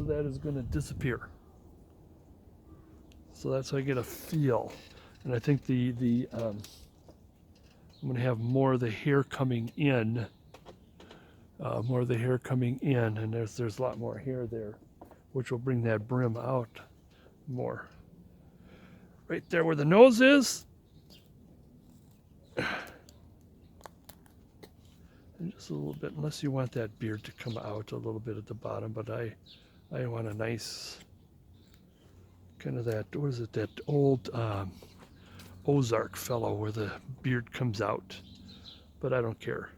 that is going to disappear. So that's how I get a feel. And I think I'm going to have more of the hair coming in. And there's a lot more hair there, which will bring that brim out more. Right there where the nose is. And just a little bit, unless you want that beard to come out a little bit at the bottom, but I want a nice kind of that, what is it, that old Ozark fellow where the beard comes out. But I don't care.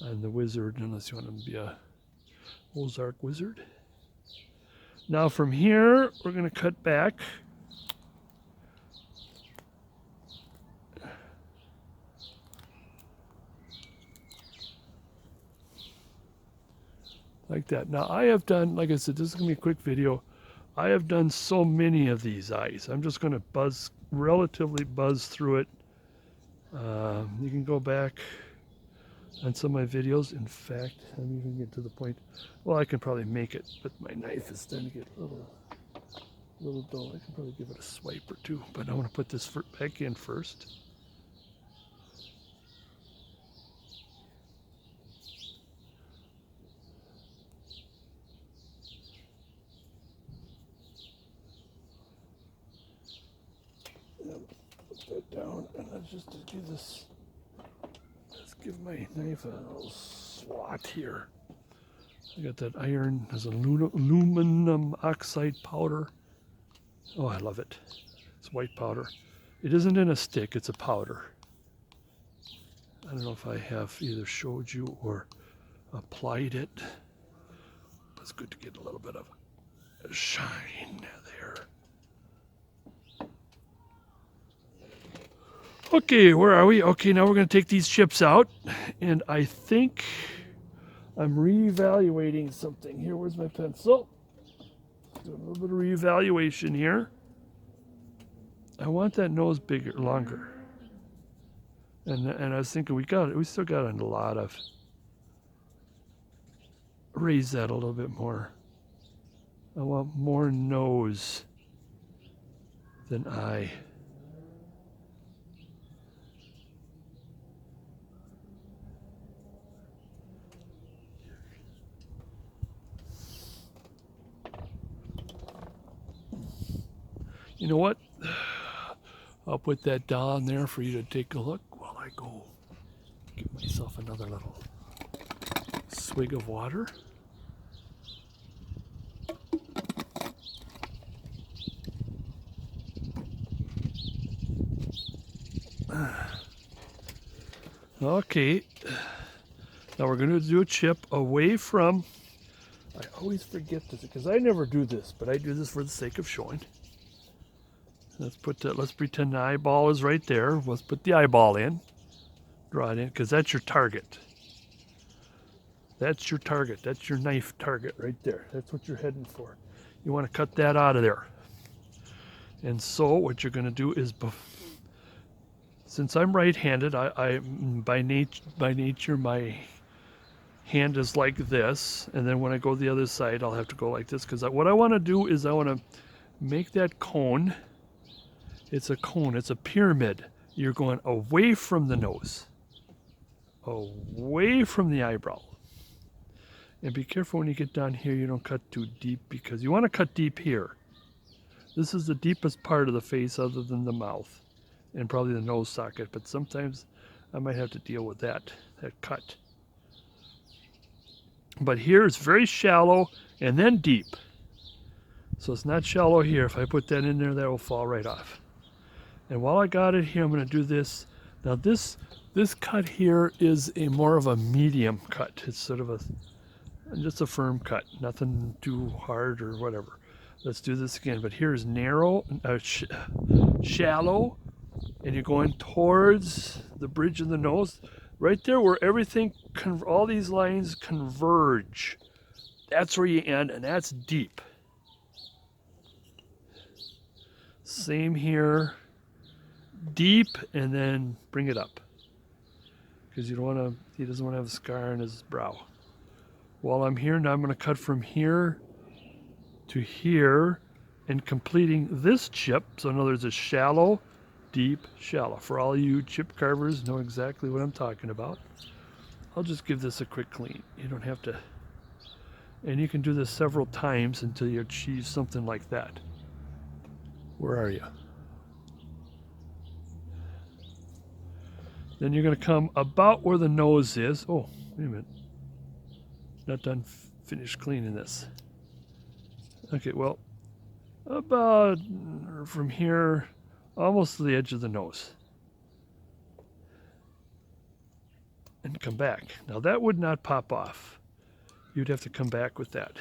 I'm the wizard, unless you want him to be a Ozark wizard. Now from here, we're going to cut back. Like that. Now I have done, like I said, this is going to be a quick video. I have done so many of these eyes. I'm just going to relatively buzz through it. You can go back on some of my videos. In fact, I'm even getting to the point, well, I can probably make it, but my knife is starting to get a little dull. I can probably give it a swipe or two, but I want to put this back in first. Put that down, and let's just give this. Let's give my knife a little swat here. I got that iron. There's aluminum oxide powder. Oh, I love it. It's white powder. It isn't in a stick. It's a powder. I don't know if I have either showed you or applied it. It's good to get a little bit of a shine there. Okay, where are we? Okay, now we're going to take these chips out, and I think I'm reevaluating something here. Where's my pencil? Do a little bit of reevaluation here. I want that nose bigger, longer. And I was thinking we still got a lot of, raise that a little bit more. I want more nose than eye. You know what? I'll put that down there for you to take a look while I go give myself another little swig of water. Okay, now we're going to do a chip away from, I always forget this because I never do this, but I do this for the sake of showing. Let's pretend the eyeball is right there. Let's put the eyeball in, draw it in, because that's your target. That's your target. That's your knife target right there. That's what you're heading for. You want to cut that out of there. And so what you're going to do is, since I'm right-handed, I by nature my hand is like this, and then when I go the other side, I'll have to go like this, because what I want to do is I want to make that cone. It's a cone. It's a pyramid. You're going away from the nose, away from the eyebrow. And be careful when you get down here, you don't cut too deep, because you want to cut deep here. This is the deepest part of the face other than the mouth and probably the nose socket, but sometimes I might have to deal with that cut. But here it's very shallow and then deep. So it's not shallow here. If I put that in there, that will fall right off. And while I got it here, I'm going to do this. Now this cut here is more of a medium cut. It's sort of just a firm cut, nothing too hard or whatever. Let's do this again. But here's narrow, shallow, and you're going towards the bridge of the nose, right there where everything, all these lines converge. That's where you end, and that's deep. Same here, deep, and then bring it up, because you don't want to. He doesn't want to have a scar on his brow. While I'm here now, I'm going to cut from here to here and completing this chip. So in other words, a shallow, deep, shallow. For all you chip carvers know exactly what I'm talking about. I'll just give this a quick clean. You don't have to, and you can do this several times until you achieve something like that. Where are you? Then you're going to come about where the nose is. Oh, wait a minute. Not done, finished cleaning this. Okay, well, about from here, almost to the edge of the nose. And come back. Now that would not pop off. You'd have to come back with that.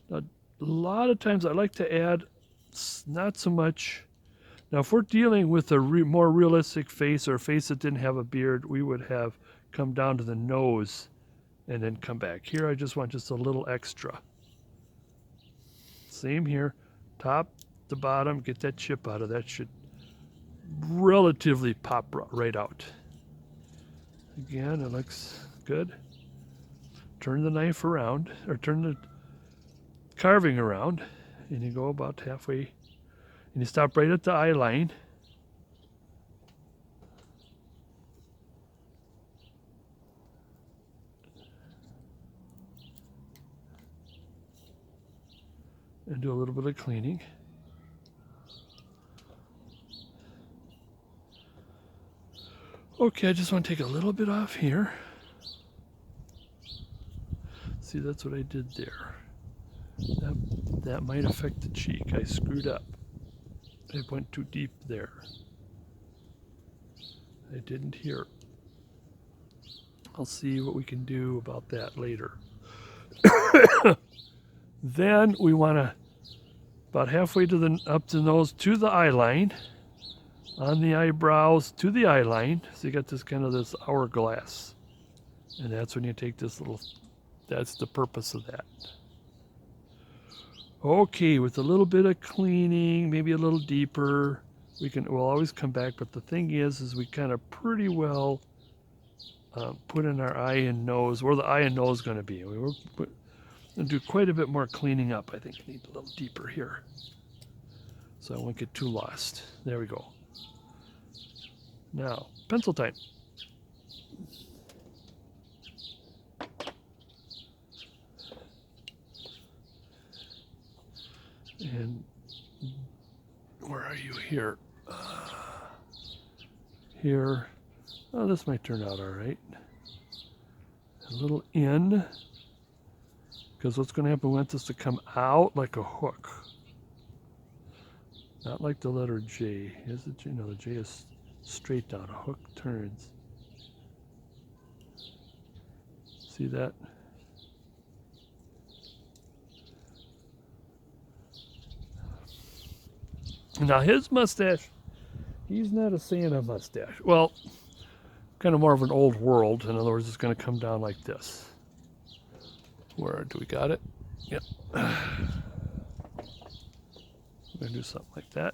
Now, a lot of times I like to add not so much. Now, if we're dealing with a more realistic face or a face that didn't have a beard, we would have come down to the nose and then come back. Here, I just want just a little extra. Same here, top to bottom, get that chip out of that. Should relatively pop right out. Again, it looks good. Turn the knife around, or turn the carving around, and you go about halfway, and you stop right at the eye line. And do a little bit of cleaning. Okay, I just want to take a little bit off here. See, that's what I did there. That might affect the cheek. I screwed up. I went too deep there. I didn't hear. I'll see what we can do about that later. Then we want to, about halfway to the up the nose to the eye line, on the eyebrows to the eye line. So you got this kind of this hourglass, and that's when you take this little. That's the purpose of that. Okay, with a little bit of cleaning, maybe a little deeper, we'll always come back. But the thing is we kind of pretty well put in our eye and nose where the eye and nose is going to be. We're going to do quite a bit more cleaning up. I think I need a little deeper here, so I won't get too lost. There we go. Now, pencil time. And where are you here? Here. Oh, this might turn out all right. A little in, because what's going to happen, we want this to come out like a hook. Not like the letter J. Is it J? No, the J is straight down. A hook turns. See that? Now his mustache, he's not a Santa mustache. Well, kind of more of an old world. In other words, it's going to come down like this. Where do we got it? Yep. I'm going to do something like that.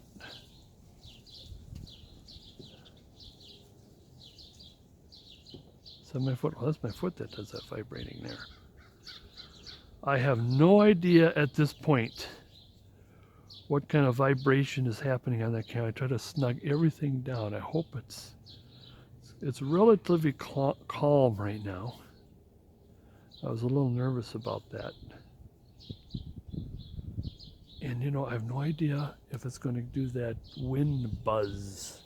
Is that my foot? Well, that's my foot that does that vibrating there. I have no idea at this point what kind of vibration is happening on that camera. I try to snug everything down. I hope it's relatively calm right now. I was a little nervous about that. And you know, I have no idea if it's going to do that wind buzz.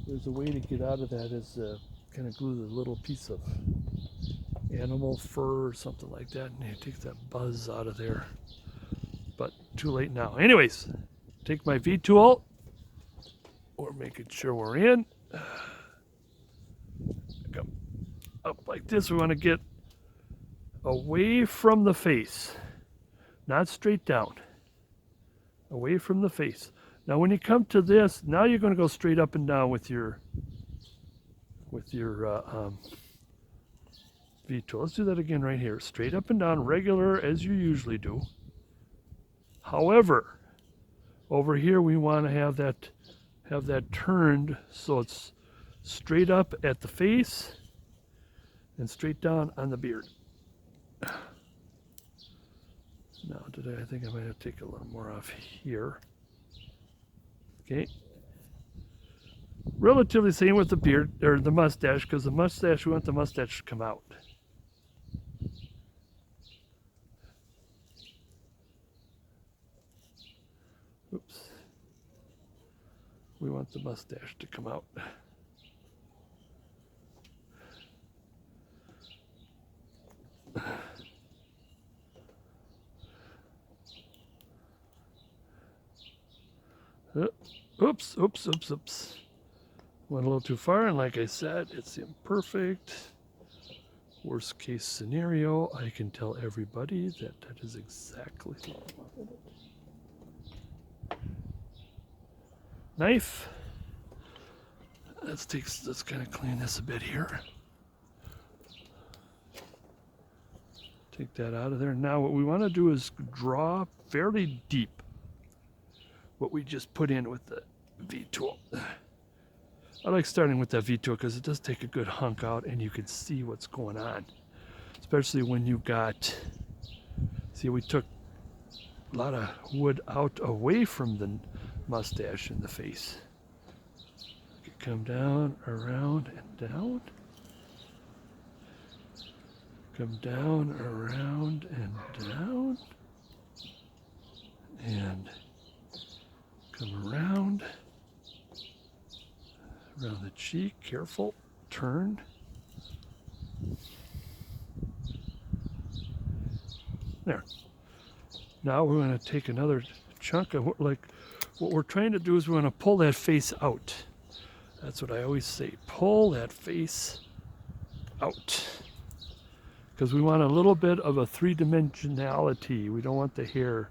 There's a way to get out of that, is kind of glue the little piece of animal fur or something like that, and you take that buzz out of there. But too late now. Anyways, take my V-tool. We're making sure we're in. Come up like this. We want to get away from the face, not straight down. Away from the face. Now, when you come to this, now you're going to go straight up and down with your V-tool. Let's do that again right here. Straight up and down, regular as you usually do. However, over here we want to have that turned so it's straight up at the face and straight down on the beard. Now, I think I might have to take a little more off here. Okay. Relatively same with the beard, or the mustache, because the mustache, we want the mustache to come out. Oops. We want the mustache to come out. Oops. Went a little too far, and like I said, it's imperfect. Worst case scenario, I can tell everybody that that is exactly how I wanted it. Knife. Let's kind of clean this a bit here. Take that out of there. Now what we want to do is draw fairly deep what we just put in with the V tool. I like starting with that V tool because it does take a good hunk out and you can see what's going on. Especially when you got, see, we took a lot of wood out away from the mustache and the face. Come down, around, and down. Come down, around, and down. And come around the cheek, careful, turn. There. Now we're going to take another chunk of, like, what we're trying to do is we're going to pull that face out. That's what I always say, pull that face out. Because we want a little bit of a three-dimensionality. We don't want the hair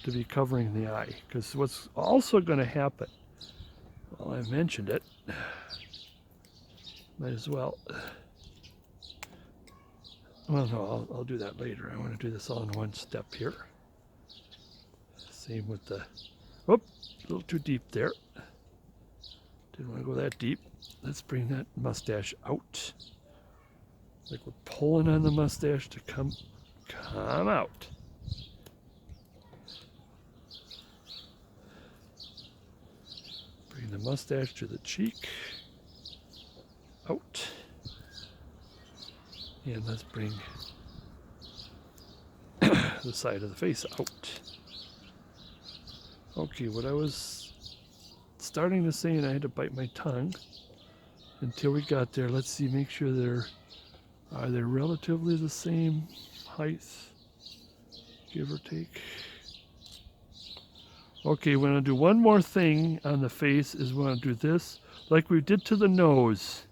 to be covering the eye. Because what's also going to happen, well, I mentioned it, might as well. Well, no, I'll do that later. I want to do this all in one step here. Same with the, whoop, a little too deep there. Didn't want to go that deep. Let's bring that mustache out. Like we're pulling on the mustache to come out. Bring the mustache to the cheek. Out. And let's bring the side of the face out. Okay, what I was starting to say, and I had to bite my tongue until we got there. Let's see, make sure are they relatively the same height, give or take. Okay, we're going to do one more thing on the face. Is we're going to do this like we did to the nose.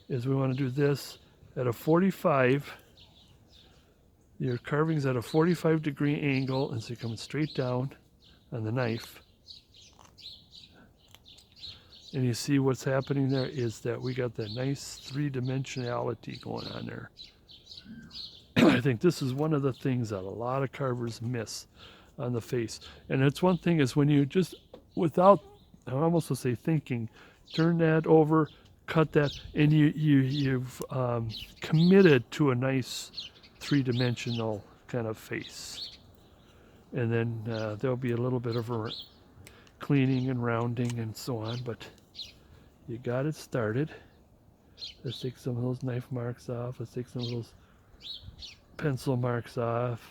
Is we want to do this at a 45. Your carving's at a 45-degree angle, and so you're coming straight down on the knife. And you see what's happening there is that we got that nice three-dimensionality going on there. I think this is one of the things that a lot of carvers miss on the face. And it's one thing is when you just, without, I almost would say thinking, turn that over, cut that, and you've committed to a nice three-dimensional kind of face. And then there'll be a little bit of a cleaning and rounding and so on, but you got it started. Let's take some of those knife marks off. Let's take some of those pencil marks off.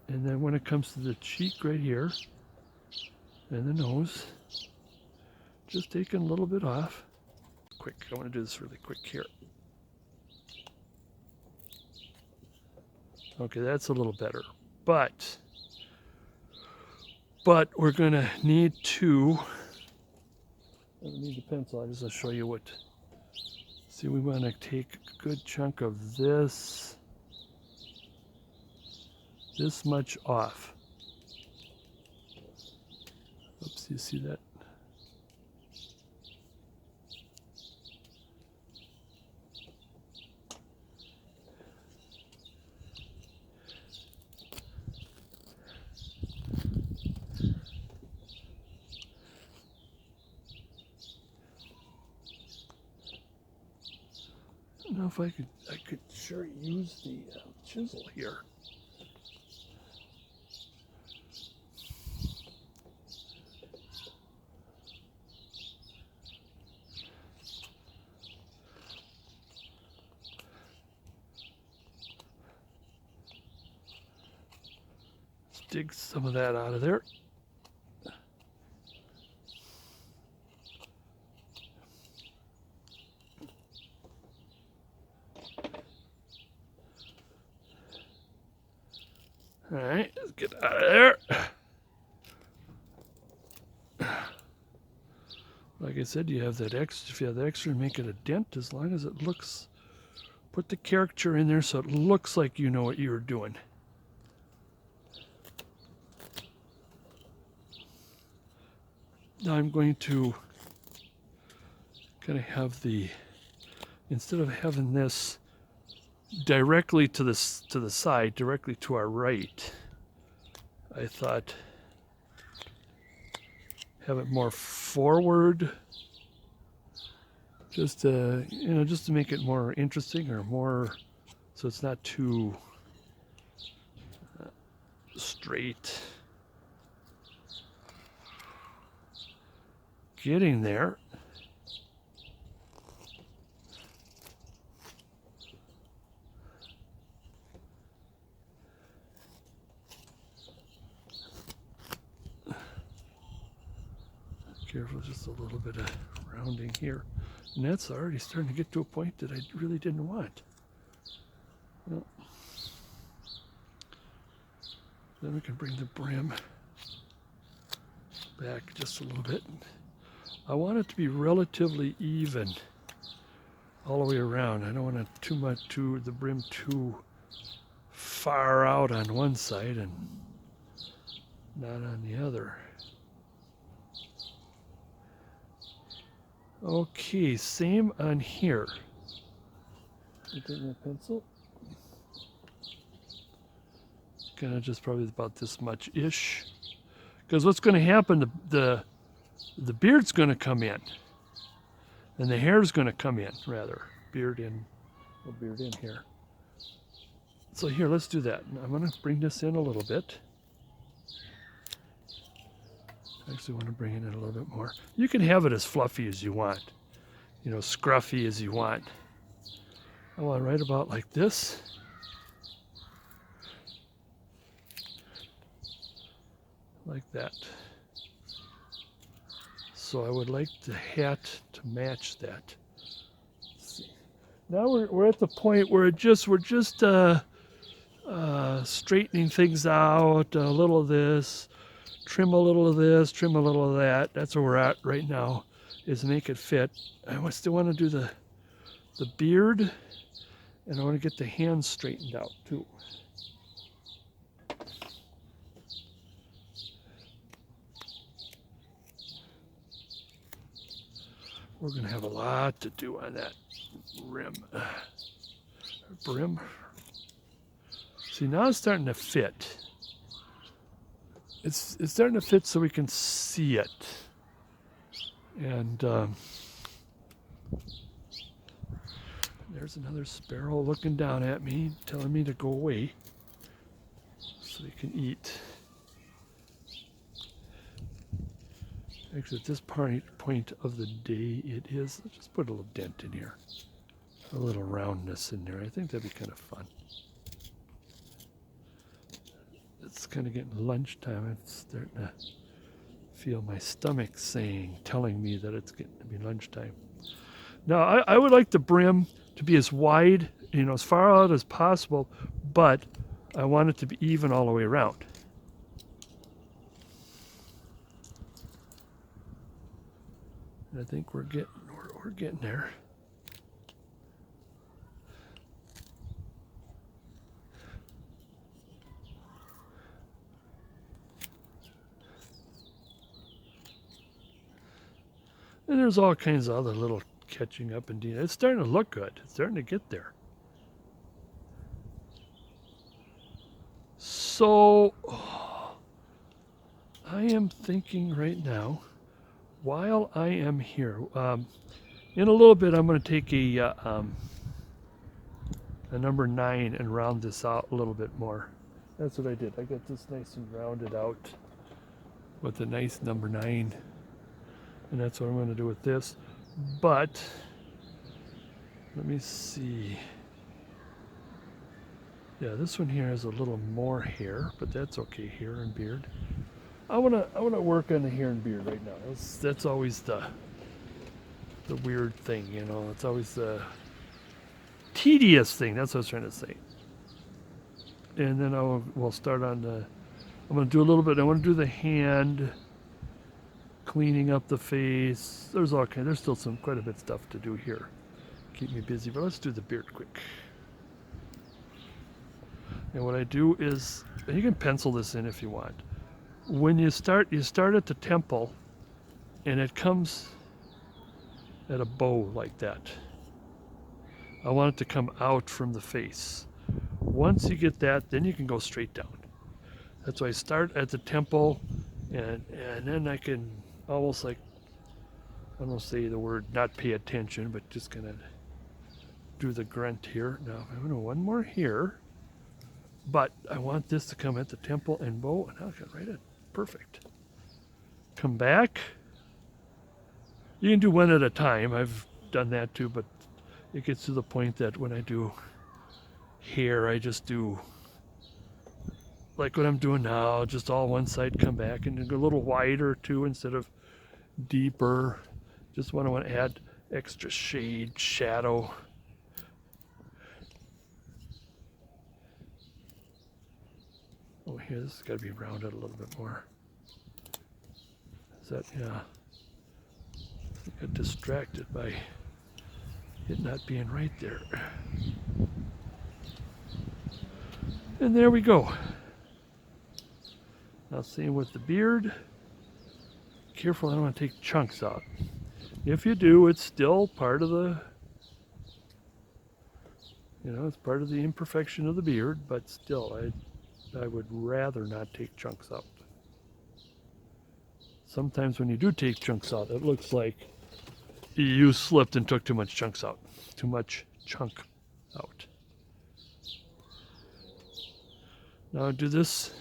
And then when it comes to the cheek right here and the nose, just taking a little bit off. Quick, I want to do this really quick here. Okay, that's a little better. But we're going to need to, I don't need the pencil, I'll just show you what. See, we want to take a good chunk of this much off. Oops, you see that? Enough if I could sure use the chisel here. Let's dig some of that out of there. All right, let's get out of there. Like I said, you have that extra. If you have the extra, make it a dent as long as it looks. Put the caricature in there so it looks like you know what you're doing. Now I'm going to kind of have the, instead of having this directly to the side, directly to our right, I thought have it more forward, just to, you know, just to make it more interesting, or more, so it's not too straight. Getting there. Careful, just a little bit of rounding here. And that's already starting to get to a point that I really didn't want. Well, then we can bring the brim back just a little bit. I want it to be relatively even all the way around. I don't want it too much, the brim too far out on one side and not on the other. Okay, same on here. I take my pencil. Kind of just probably about this much-ish. Because what's going to happen, the beard's going to come in. And the hair's going to come in, rather. Beard in here. So here, let's do that. I'm going to bring this in a little bit. I actually want to bring it in a little bit more. You can have it as fluffy as you want. You know, scruffy as you want. I want right about like this. Like that. So I would like the hat to match that. Let's see. Now we're at the point where we're just straightening things out. A little of this, trim a little of this, trim a little of that. That's where we're at right now, is make it fit. I still want to do the beard, and I want to get the hands straightened out too. We're going to have a lot to do on that brim. See, now it's starting to fit. It's starting to fit so we can see it. And there's another sparrow looking down at me, telling me to go away so he can eat. Actually, at this point of the day, it is. Let's just put a little dent in here. A little roundness in there. I think that'd be kind of fun. It's kind of getting lunchtime. I'm starting to feel my stomach telling me that it's getting to be lunchtime. Now, I would like the brim to be as wide, you know, as far out as possible, but I want it to be even all the way around. I think we're getting there. And there's all kinds of other little catching up and it's starting to look good. It's starting to get there. So I am thinking right now, while I am here, in a little bit I'm going to take a a number 9 and round this out a little bit more. That's what I did. I got this nice and rounded out with a nice number 9. And that's what I'm going to do with this. But let me see. Yeah, this one here has a little more hair, but that's okay. Hair and beard. I wanna work on the hair and beard right now. That's always the weird thing, you know. It's always the tedious thing. That's what I was trying to say. And then we'll start on the. I'm gonna do a little bit. I want to do the hand, cleaning up the face. There's still quite a bit of stuff to do here. Keep me busy, but let's do the beard quick. And what I do is, and you can pencil this in if you want. When you start at the temple, and it comes at a bow like that. I want it to come out from the face. Once you get that, then you can go straight down. That's why I start at the temple, and then I can almost like, I don't say the word not pay attention, but just kind of do the grunt here. Now I'm going to one more here, but I want this to come at the temple and bow, and I'll get right at perfect. Come back. You can do one at a time. I've done that too, but it gets to the point that when I do hair, I just do like what I'm doing now, just all one side, come back and go a little wider too instead of deeper. Just want to add extra shade, shadow. Oh, here, this has got to be rounded a little bit more. Is that, yeah. I got distracted by it not being right there. And there we go. Now same with the beard. Careful, I don't want to take chunks out. If you do, it's still part of the, you know, it's part of the imperfection of the beard, but still, I would rather not take chunks out. Sometimes when you do take chunks out, it looks like you slipped and took too much chunks out. Too much chunk out. Now do this.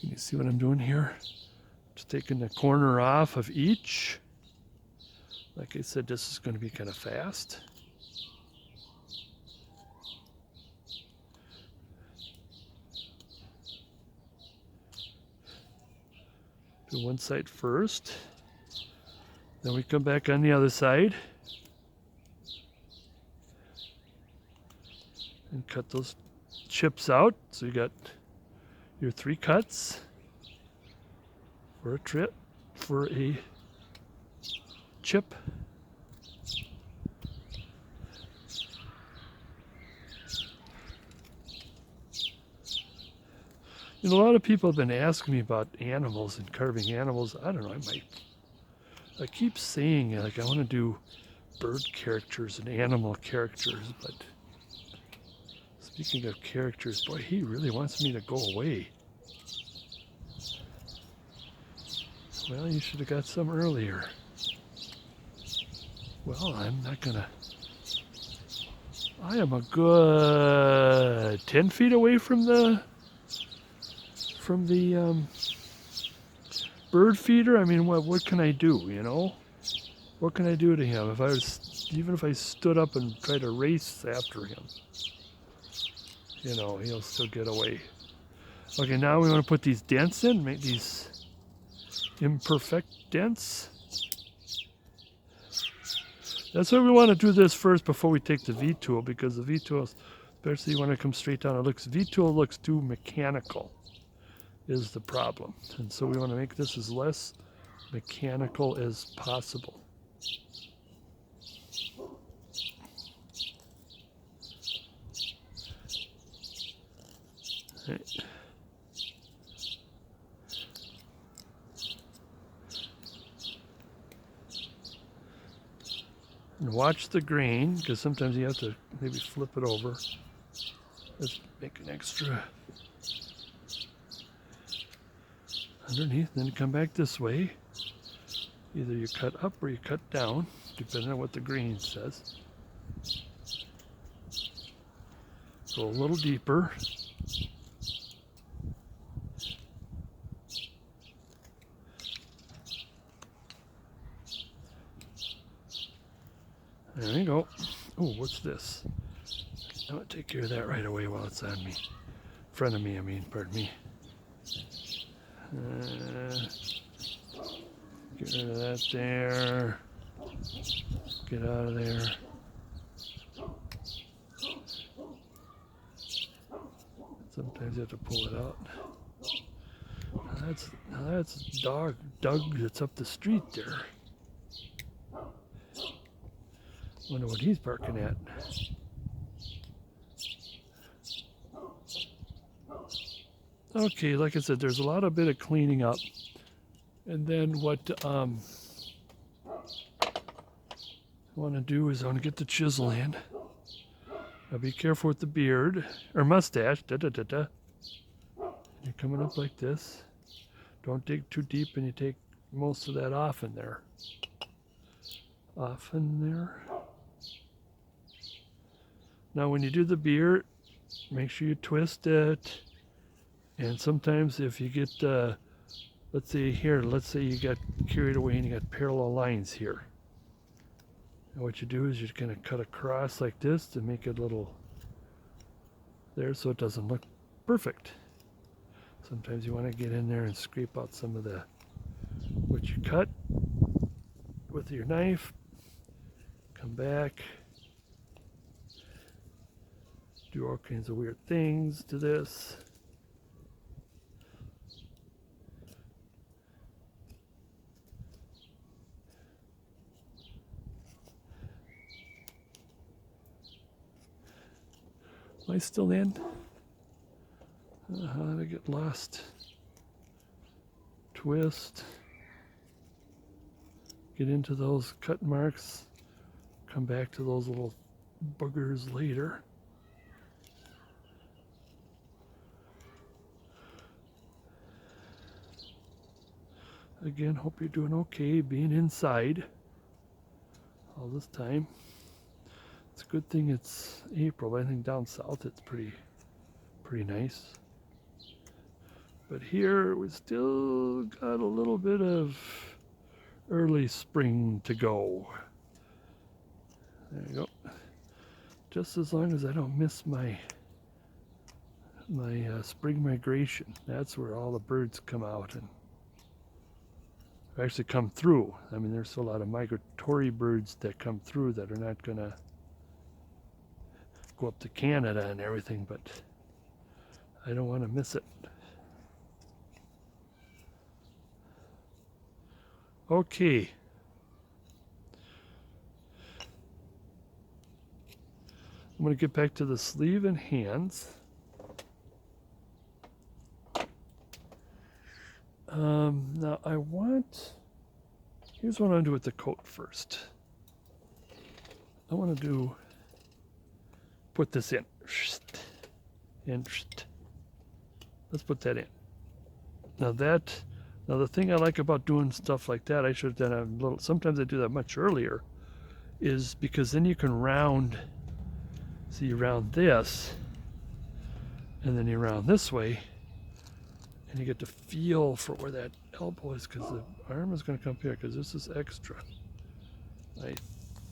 Can you see what I'm doing here? Just taking the corner off of each. Like I said, this is going to be kind of fast. Do one side first. Then we come back on the other side. And cut those chips out. So you got your 3 cuts for a chip. You know, a lot of people have been asking me about animals and carving animals. I don't know, I keep saying like I want to do bird characters and animal characters, but speaking of characters, boy, he really wants me to go away. Well, you should have got some earlier. Well, I'm not gonna. I am a good 10 feet away from the bird feeder. I mean, what can I do, you know? What can I do to him? Even if I stood up and tried to race after him, you know, he'll still get away. Okay, now we want to put these dents in, make these imperfect dents. That's why we want to do this first before we take the V-tool, because the V-tool, especially when it comes straight down, V-tool looks too mechanical, is the problem. And so we want to make this as less mechanical as possible. Right. And watch the grain, because sometimes you have to maybe flip it over. Let's make an extra underneath, then come back this way. Either you cut up or you cut down, depending on what the grain says. So a little deeper. There you go. Oh, what's this? I'm gonna take care of that right away while it's on me. In front of me, I mean, pardon me. Get rid of that there. Get out of there. Sometimes you have to pull it out. Now that's Doug that's up the street there. Wonder what he's barking at. Okay, like I said, there's a lot of bit of cleaning up. And then what I want to do is I want to get the chisel in. Now be careful with the beard, or mustache. You're coming up like this. Don't dig too deep and you take most of that off in there. Off in there. Now when you do the beard, make sure you twist it. And sometimes if you get, let's say you got carried away and you got parallel lines here. And what you do is you're going to cut across like this to make it a little there so it doesn't look perfect. Sometimes you want to get in there and scrape out some of what you cut with your knife. Come back. Do all kinds of weird things to this. Am I still in? How did I get lost? Twist. Get into those cut marks. Come back to those little boogers later. Again, hope you're doing okay being inside all this time. It's a good thing it's April, but I think down south it's pretty nice. But here we still got a little bit of early spring to go. There you go. Just as long as I don't miss my spring migration. That's where all the birds come out and actually come through. I mean, there's a lot of migratory birds that come through that are not gonna go up to Canada and everything, but I don't want to miss it. Okay. I'm going to get back to the sleeve and hands. Now here's what I'm going to do with the coat first. I want to put this in. And let's put that in. Now the thing I like about doing stuff like that, I should have done a little, sometimes I do that much earlier, is because then you can round, so you round this, and then you round this way, and you get to feel for where that elbow is, because the arm is going to come here, because this is extra. I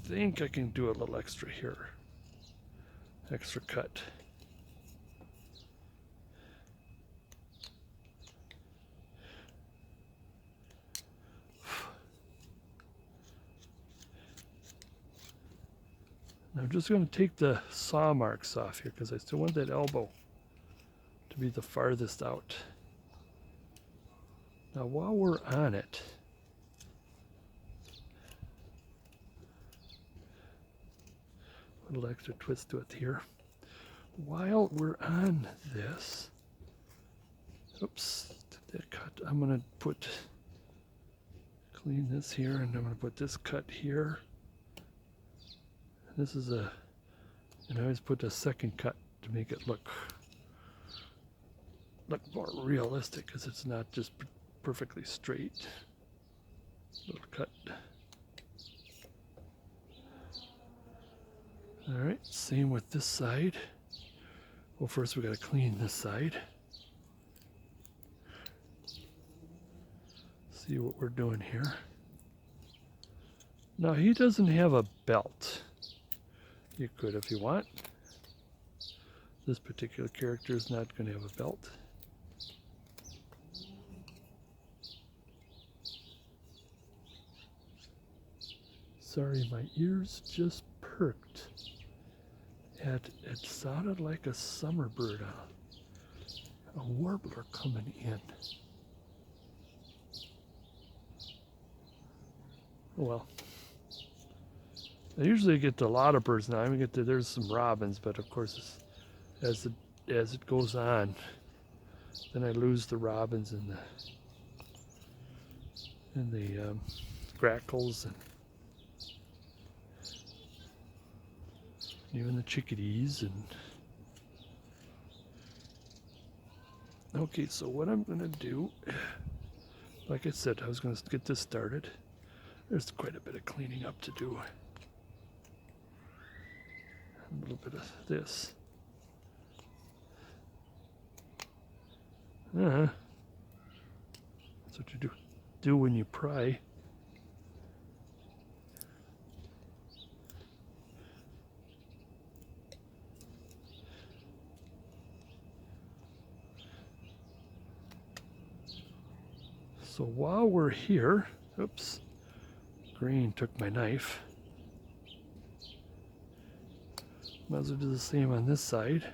think I can do a little extra here. Extra cut. Now I'm just going to take the saw marks off here because I still want that elbow to be the farthest out. Now while we're on it, a little extra twist to it here. While we're on this, oops, that cut, I'm going to clean this here, and I'm going to put this cut here. This is and I always put a second cut to make it look more realistic, because it's not just perfectly straight. Little cut. All right, same with this side. Well, first we got to clean this side. See what we're doing here. Now he doesn't have a belt. You could if you want. This particular character is not going to have a belt. Sorry, my ears just perked. It sounded like a summer bird, a warbler coming in. Well, I usually get a lot of birds now. I mean, there's some robins, but of course, as it goes on, then I lose the robins and the grackles and even the chickadees. And okay, so what I'm gonna do, like I said, I was gonna get this started. There's quite a bit of cleaning up to do. A little bit of this. That's what you do when you pry. So while we're here, oops, green took my knife. Might as well do the same on this side.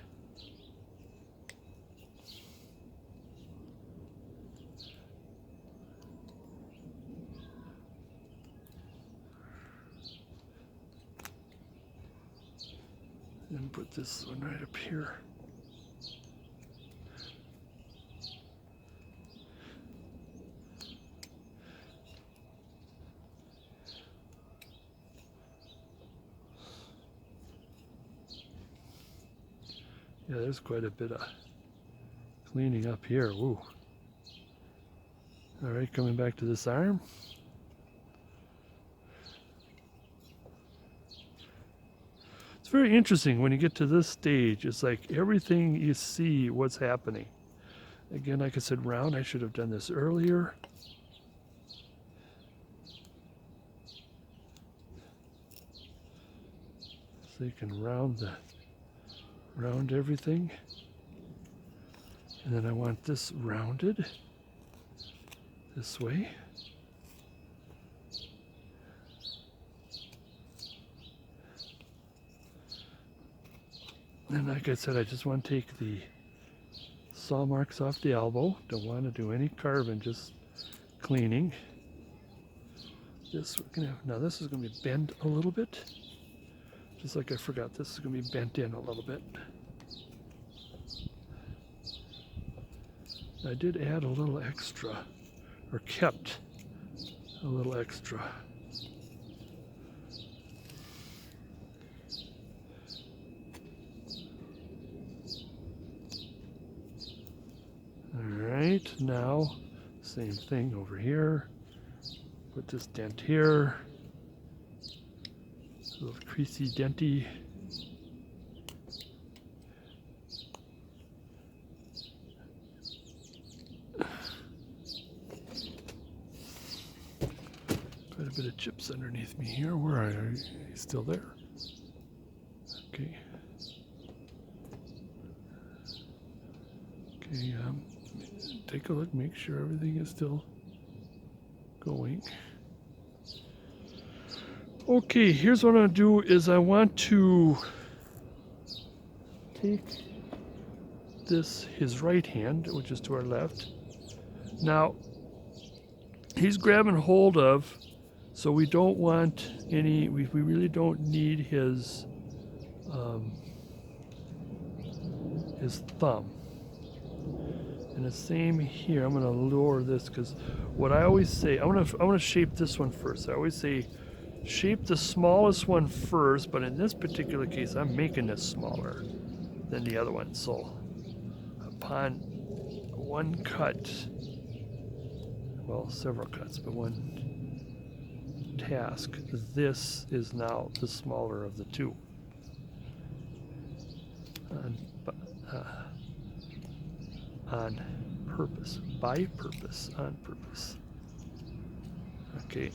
And put this one right up here. Yeah, there's quite a bit of cleaning up here. Ooh. All right, coming back to this arm. It's very interesting when you get to this stage. It's like everything you see what's happening. Again, like I said, round. I should have done this earlier. So you can round everything. And then I want this rounded this way. And like I said, I just want to take the saw marks off the elbow. Don't want to do any carving, just cleaning. This we're gonna have, now this is going to be bent a little bit. Just like I forgot, this is going to be bent in a little bit. I did add a little extra, or kept a little extra. Alright, now same thing over here. Put this dent here. A little creasy denty. Quite a bit of chips underneath me here. Where are you? Are you still there? Okay. Okay, take a look, make sure everything is still going. Okay, here's what I'm going to do is I want to take his right hand, which is to our left. Now, he's grabbing hold of, so we don't want any, we really don't need his thumb. And the same here. I'm going to lower this because what I always say, I want to shape this one first. I always say shape the smallest one first, but in this particular case, I'm making this smaller than the other one. So upon one cut, well, several cuts, but one task, this is now the smaller of the two. on purpose, by purpose, on purpose. Okay.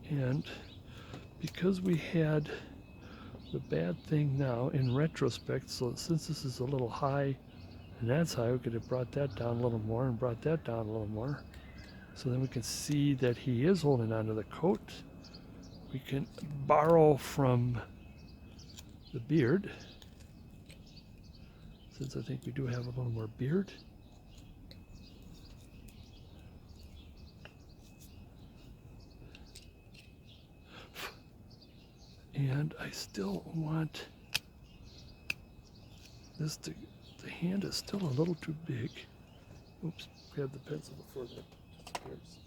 And because we had the bad thing now in retrospect, so since this is a little high and that's high, we could have brought that down a little more and brought that down a little more. So then we can see that he is holding onto the coat. We can borrow from the beard, since I think we do have a little more beard. And I still want this to, the hand is still a little too big. Oops, grab the pencil before that disappears.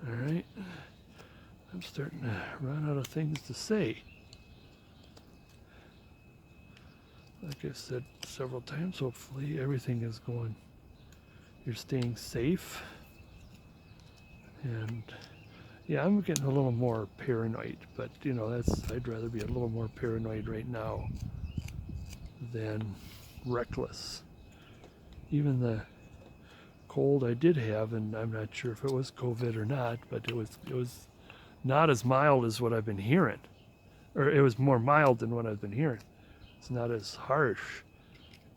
All right, I'm starting to run out of things to say. Like I said several times, hopefully everything is going, you're staying safe. And yeah, I'm getting a little more paranoid, but you know, I'd rather be a little more paranoid right now than reckless. Even the cold I did have, and I'm not sure if it was COVID or not, but it was not as mild as what I've been hearing, or it was more mild than what I've been hearing. It's not as harsh,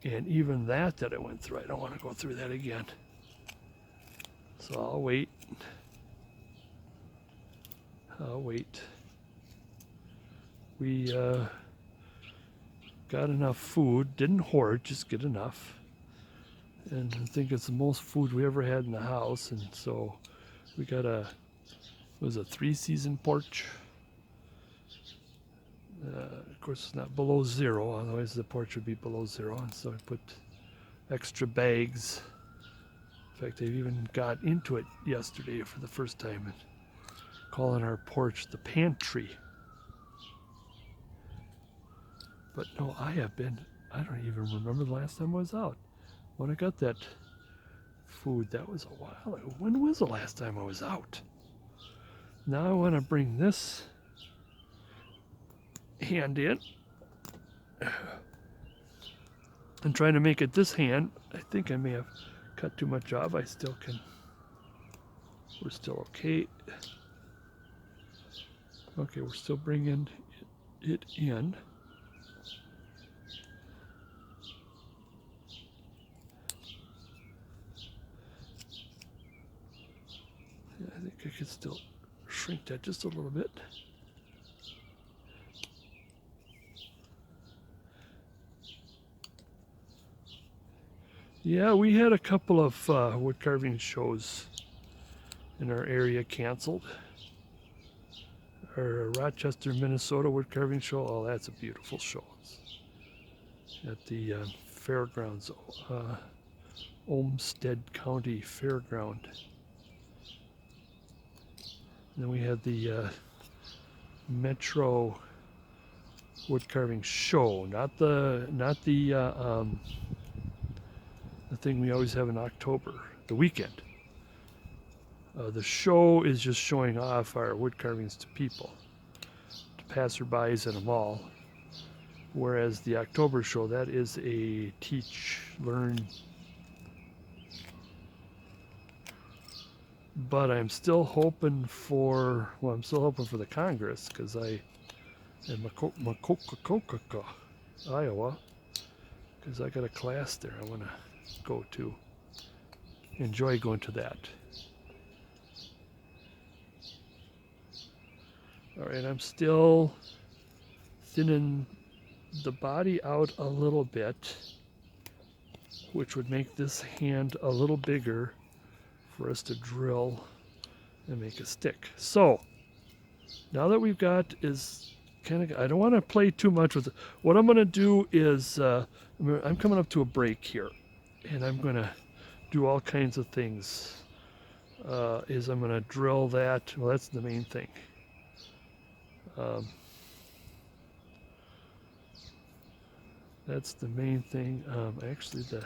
and even that I went through, I don't want to go through that again. So I'll wait. We got enough food, didn't hoard, just get enough. And I think it's the most food we ever had in the house, and so we got it was a 3-season porch. Of course, it's not below zero, otherwise the porch would be below zero, and so I put extra bags. In fact, I even got into it yesterday for the first time and calling our porch the pantry. But no, I don't even remember the last time I was out. When I got that food, that was a while ago. When was the last time I was out? Now I want to bring this hand in and trying to make it this hand. I think I may have cut too much off. I still can, we're still okay. Okay, we're still bringing it in. I think I could still shrink that just a little bit. Yeah, we had a couple of wood carving shows in our area canceled. Our Rochester, Minnesota wood carving show, oh, that's a beautiful show. It's at the fairgrounds, Olmsted County Fairground. And then we had the Metro wood carving show, not the thing we always have in October, the weekend. The show is just showing off our wood carvings to people, to passerbys at a mall. Whereas the October show, that is a teach, learn. But I'm still hoping for, well, I'm still hoping for the Congress, because I am Makoka, Iowa, because I got a class there I want to go to. Enjoy going to that. All right, I'm still thinning the body out a little bit, which would make this hand a little bigger for us to drill and make a stick. So now that we've got is kind of, I don't want to play too much with it. What I'm going to do is I'm coming up to a break here, and I'm going to do all kinds of things. is I'm going to drill that. Well, that's the main thing. That's the main thing. Actually, the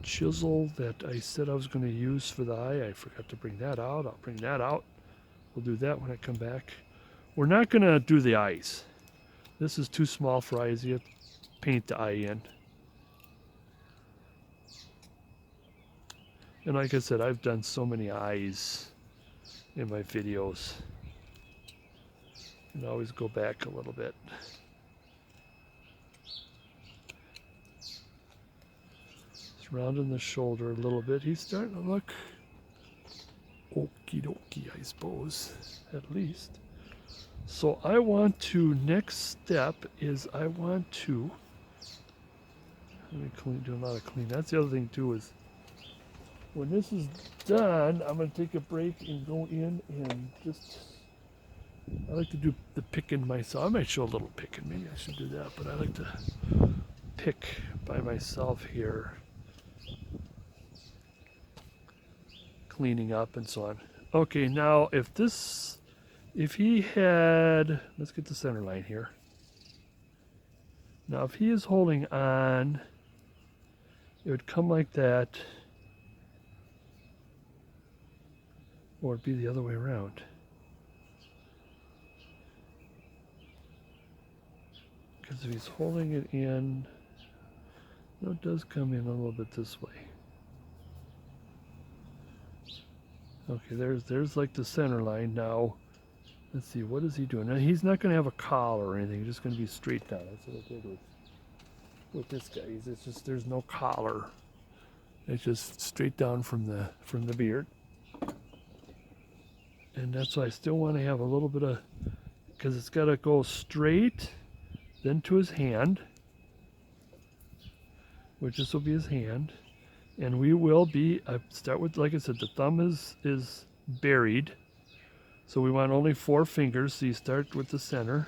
chisel that I said I was going to use for the eye, I forgot to bring that out. I'll bring that out. We'll do that when I come back. We're not going to do the eyes. This is too small for eyes. You have to paint the eye in. And like I said, I've done so many eyes in my videos. And always go back a little bit. Just rounding the shoulder a little bit. He's starting to look okie dokie, I suppose, at least. So I want to, next step is I want to, let me clean, do a lot of clean. That's the other thing too is, when this is done, I'm going to take a break and go in and just, I like to do the picking myself. I might show a little picking, maybe I should do that, but I like to pick by myself here. Cleaning up and so on. Okay, now if he had, let's get the center line here. Now if he is holding on, it would come like that, or it'd be the other way around. Because if he's holding it in, no, it does come in a little bit this way. Okay, there's like the center line now. Let's see, what is he doing? Now, he's not going to have a collar or anything. He's just going to be straight down. That's what I did with this guy. It's just there's no collar. It's just straight down from the beard. And that's why I still want to have a little bit of, because it's got to go straight, then to his hand, which this will be his hand. And we will be, start with, like I said, the thumb is buried. So we want only 4 fingers. So you start with the center.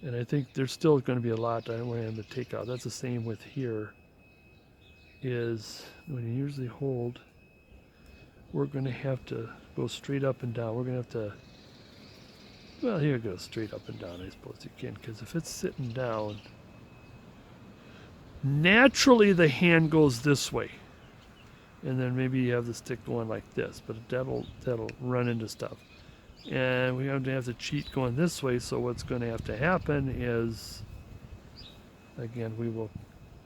And I think there's still going to be a lot I don't want him to take out. That's the same with here. Is when you usually hold, we're going to have to go straight up and down. We're going to have to, well, here it goes, straight up and down, I suppose you can. Because if it's sitting down, naturally the hand goes this way, and then maybe you have the stick going like this, but that'll run into stuff, and we have to have the cheat going this way. So what's going to have to happen is, again, we will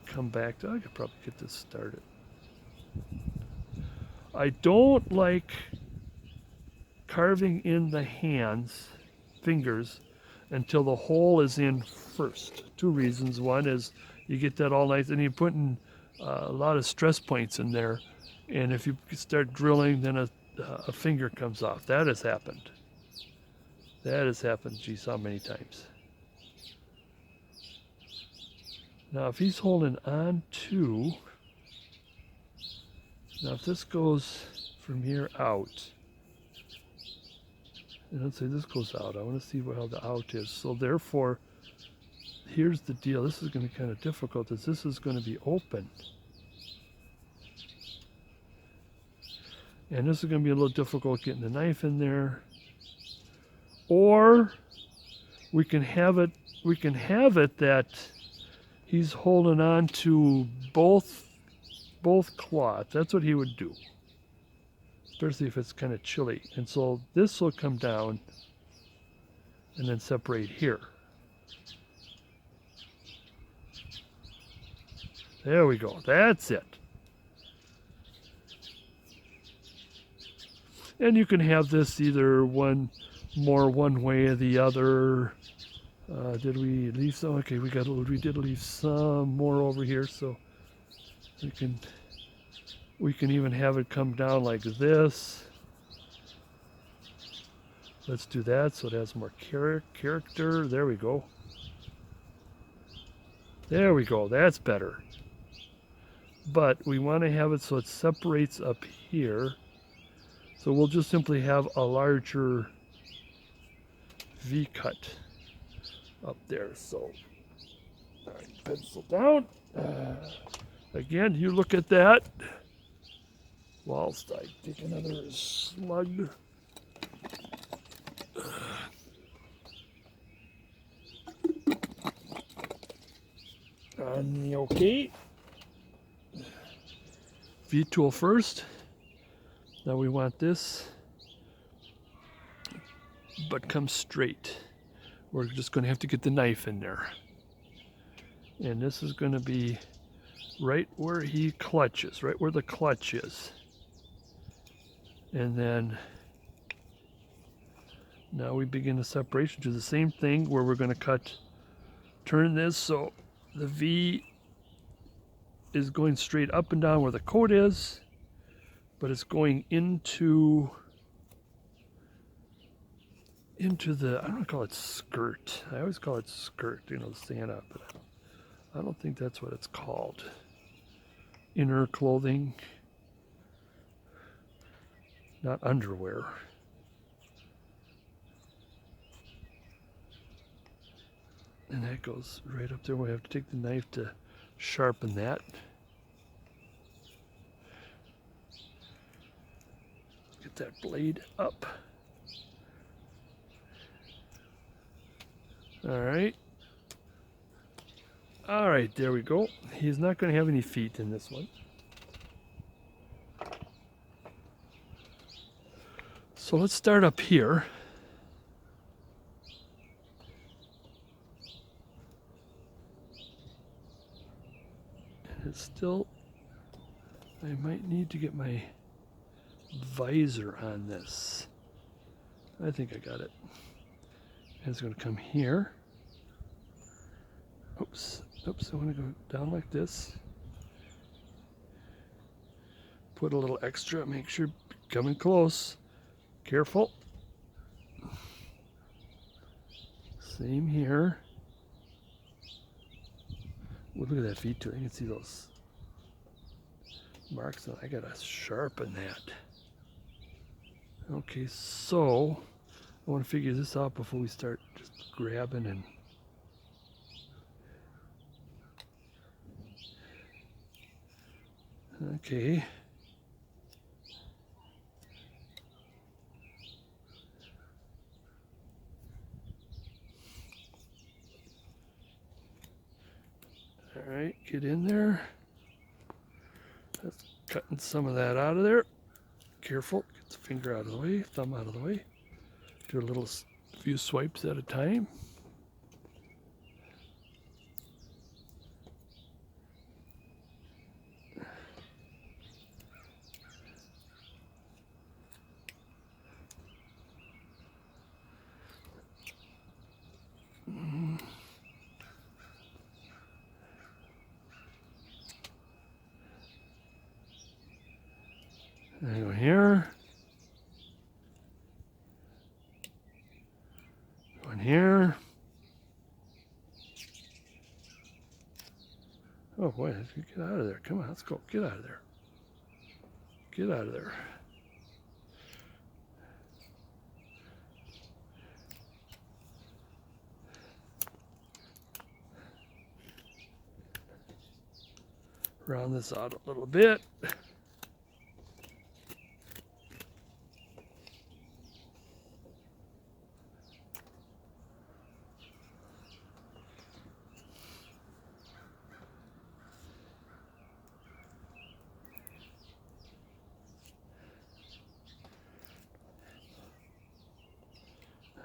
come back to, I could probably get this started. I don't like carving in the fingers until the hole is in first. 2 reasons. One is you get that all nice, and you're putting a lot of stress points in there. And if you start drilling, then a finger comes off. That has happened. That has happened, geez, how many times? Now, if he's holding on to, now if this goes from here out, and let's say this goes out, I want to see how the out is. So therefore, here's the deal. This is going to be kind of difficult, as this is going to be open. And this is going to be a little difficult getting the knife in there. Or we can have it that he's holding on to both cloth. That's what he would do. Especially if it's kind of chilly. And so this will come down and then separate here. There we go. That's it. And you can have this either one way or the other. Did we leave some? Okay, we did leave some more over here, so we can even have it come down like this. Let's do that so it has more character. There we go. There we go. That's better. But we want to have it so it separates up here. So we'll just simply have a larger V cut up there. So, all right, pencil down. Again, you look at that. whilst I take another slug. On the okay. V-tool first. Now we want this, but come straight. We're just going to have to get the knife in there. And this is going to be right where he clutches, right where the clutch is. And then now we begin the separation. Do the same thing where we're going to turn this so the V is going straight up and down where the coat is, but it's going into the, I don't call it skirt. I always call it skirt, you know, the stand up. But I don't think that's what it's called. Inner clothing, not underwear. And that goes right up there. We have to take the knife to sharpen that. Get that blade up. All right. All right, there we go. He's not going to have any feet in this one. So let's start up here. And it's still, I might need to get my visor on this. I think I got it. And it's going to come here. Oops, I want to go down like this. Put a little extra, make sure coming close. Careful. Same here. Well, look at that feet too. You can see those marks. I gotta sharpen that. Okay, so I want to figure this out before we start just grabbing and okay. All right, get in there. That's cutting some of that out of there. Careful, get the finger out of the way, thumb out of the way. Do a little few swipes at a time. There you go here. One here. Oh boy, get out of there. Come on, let's go. Get out of there. Get out of there. Round this out a little bit.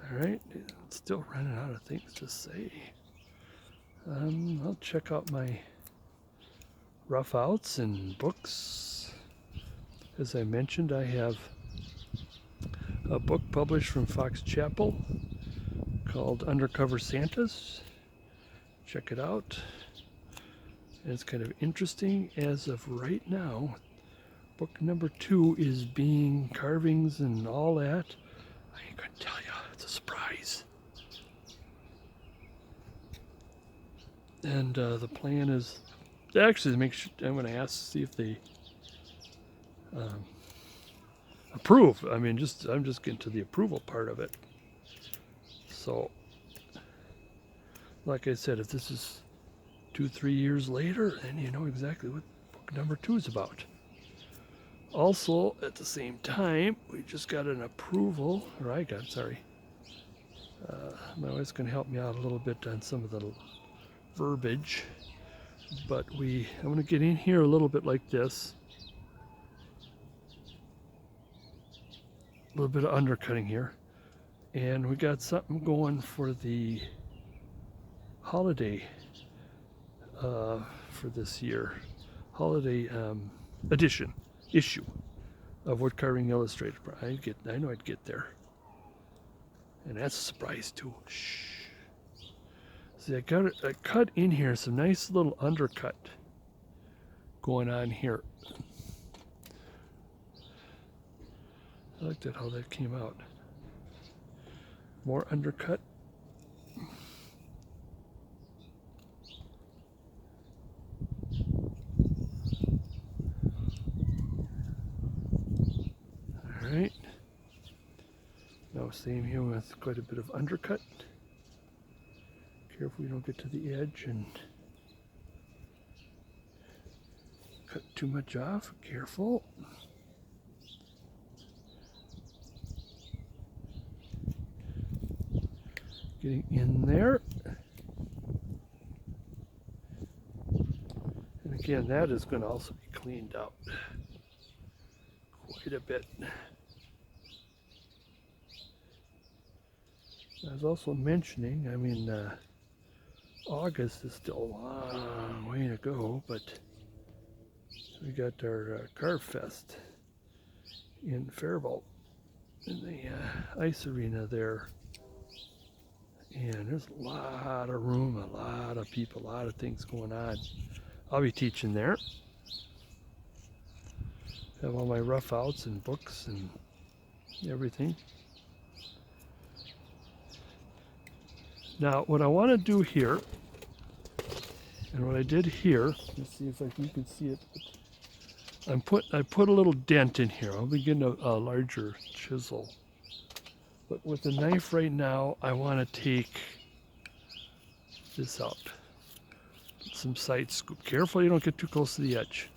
All right, still running out of things to say. I'll check out my rough outs and books. As I mentioned, I have a book published from Fox Chapel called Undercover Santas. Check it out. And it's kind of interesting. As of right now, book number 2 is being carvings and all that. I ain't gonna tell you, it's a surprise. And the plan is actually to make sure, I'm going to ask to see if they approve. I mean, I'm just getting to the approval part of it. So, like I said, if this is 2-3 years later, then you know exactly what book number 2 is about. Also, at the same time, we just got an approval, or I got, sorry. My wife's going to help me out a little bit on some of the verbiage, but I'm going to get in here a little bit like this. A little bit of undercutting here. And we got something going for the holiday for this year. Holiday issue of Wood Carving Illustrated. I know I'd get there. And that's a surprise too. Shh. See, I cut in here some nice little undercut going on here. I liked it how that came out. More undercut. All right. Now same here with quite a bit of undercut. Careful you don't get to the edge and cut too much off. Careful. Getting in there. And again, that is going to also be cleaned out quite a bit. I was also mentioning, I mean, August is still a long way to go, but we got our Carve Fest in Faribault in the ice arena there. And there's a lot of room, a lot of people, a lot of things going on. I'll be teaching there. Have all my rough outs and books and everything. Now, what I want to do here, and what I did here, let's see if you can see it. I put a little dent in here. I'll be getting a larger chisel. But with the knife right now, I want to take this out. Put some side scoop. Careful you don't get too close to the edge.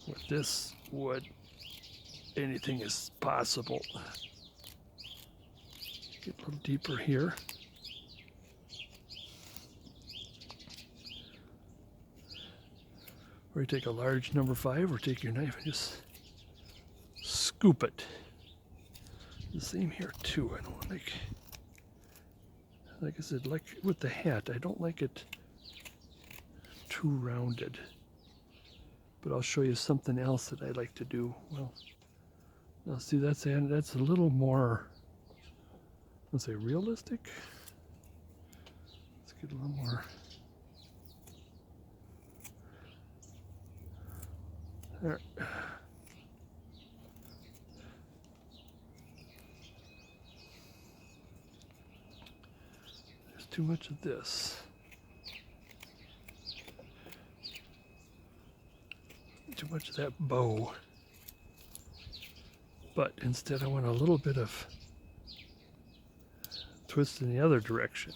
With this wood, anything is possible. Get a little deeper here. Or you take a large number 5, or take your knife and just scoop it. The same here too. I don't like I said, like with the hat, I don't like it too rounded. But I'll show you something else that I like to do. Well, now see, that's a little more, let's say, realistic. Let's get a little more. There. There's too much of this. Too much of that bow. But instead I want a little bit of twist in the other direction.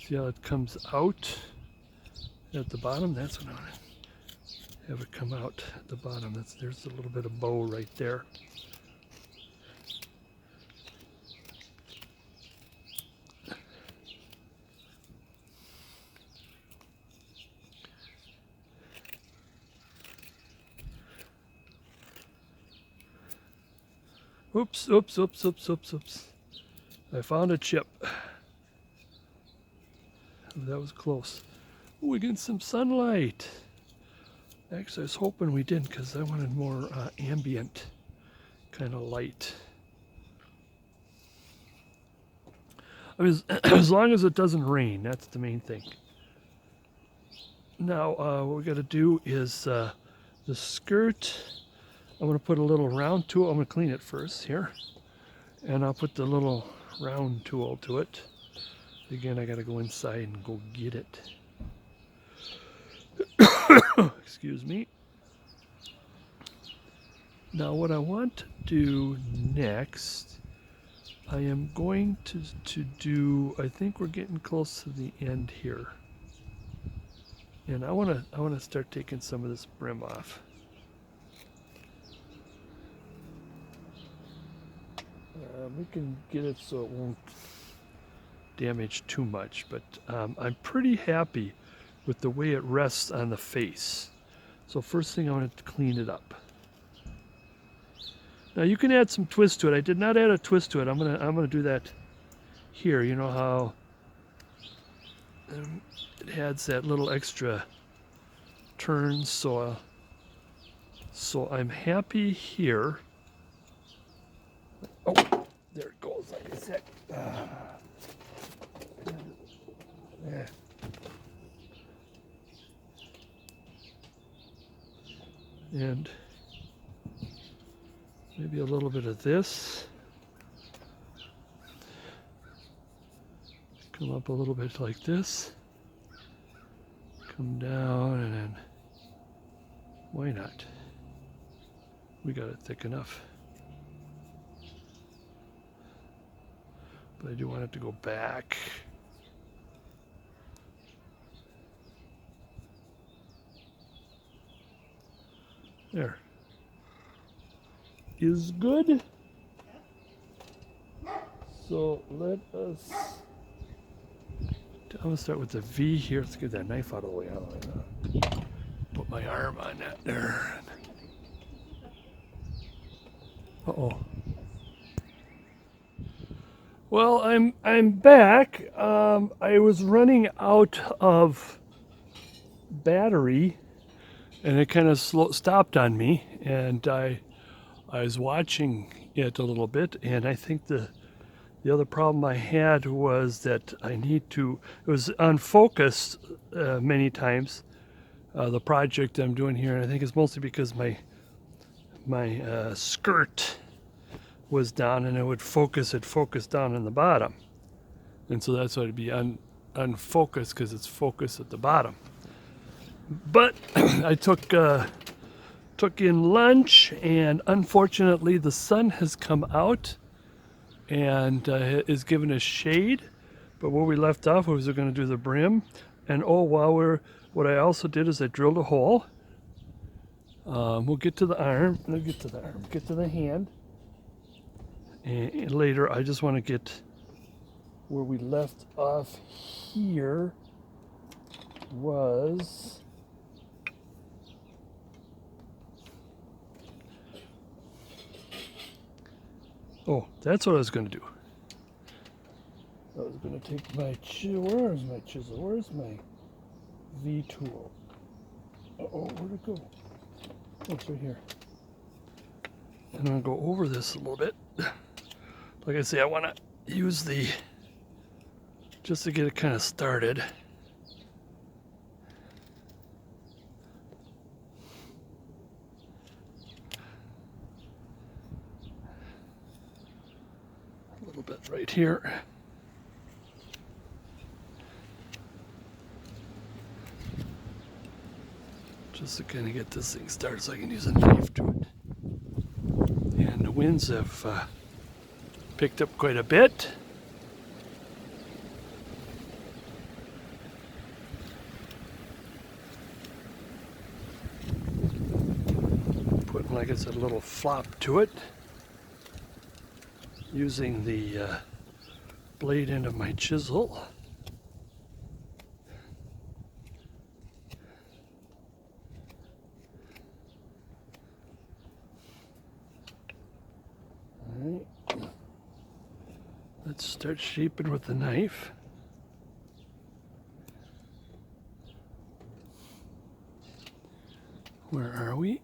See how it comes out at the bottom? That's what I want to have it come out at the bottom. There's a little bit of bow right there. Oops, oops, oops, oops, oops, oops. I found a chip. That was close. Oh, we get some sunlight. Actually, I was hoping we didn't, because I wanted more ambient kind of light. I mean, as long as it doesn't rain, that's the main thing. Now, what we got to do is the skirt. I'm going to put a little round tool. I'm going to clean it first here. And I'll put the little round tool to it. Again, I got to go inside and go get it. Excuse me. Now, what I want to do next I am going to do, I think we're getting close to the end here. And I wanna start taking some of this brim off. We can get it so it won't damage too much, but I'm pretty happy with the way it rests on the face. So first thing I want to clean it up. Now you can add some twist to it. I did not add a twist to it. I'm gonna do that here. You know how it adds that little extra turn, so I'm happy here. Oh, there it goes, like I said. Yeah. And maybe a little bit of this. Come up a little bit like this. Come down, and then why not? We got it thick enough. But I do want it to go back. There. Is good. So let us. I'm gonna start with the V here. Let's get that knife out of the way. Put my arm on that there. Uh-oh. Well, I'm back. I was running out of battery, and it kind of stopped on me, and I was watching it a little bit, and I think the other problem I had was that it was unfocused many times, the project I'm doing here, and I think it's mostly because my skirt was down, and it would focus down in the bottom, and so that's why it'd be unfocused, because it's focused at the bottom. But I took in lunch, and unfortunately the sun has come out and is giving us shade. But where we left off was we're going to do the brim, and what I also did is I drilled a hole. We'll get to the arm, get to the hand. And later, I just want to get where we left off here was that's what I was going to do. I was going to take my chisel. Where's my chisel? Where's my V tool? Where'd it go? Oh, it's right here. And I'm going to go over this a little bit. Like I say, I want to use just to get it kind of started. A little bit right here. Just to kind of get this thing started so I can use a knife to it. And the winds have picked up quite a bit. Putting, like I said, a little flop to it. Using the blade end of my chisel. Let's start shaping with the knife. Where are we?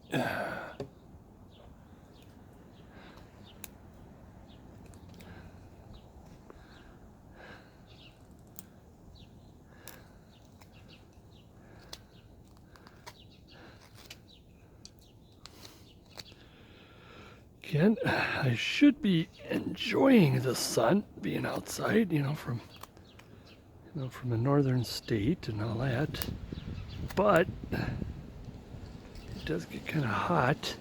Again, I should be enjoying the sun, being outside, from a northern state and all that. But it does get kind of hot.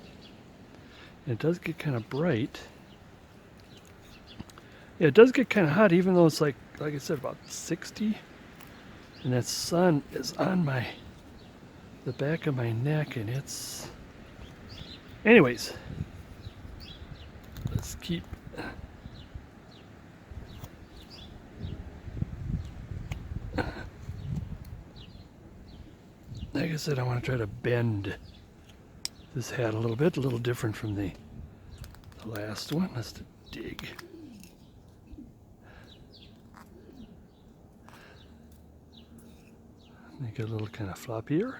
And it does get kind of bright. Yeah, it does get kind of hot, even though it's like I said, about 60. And that sun is on the back of my neck, and it's... Anyways, let's keep... Like I said, I want to try to bend this hat a little different from the last one. Let's dig. Make it a little kind of floppier.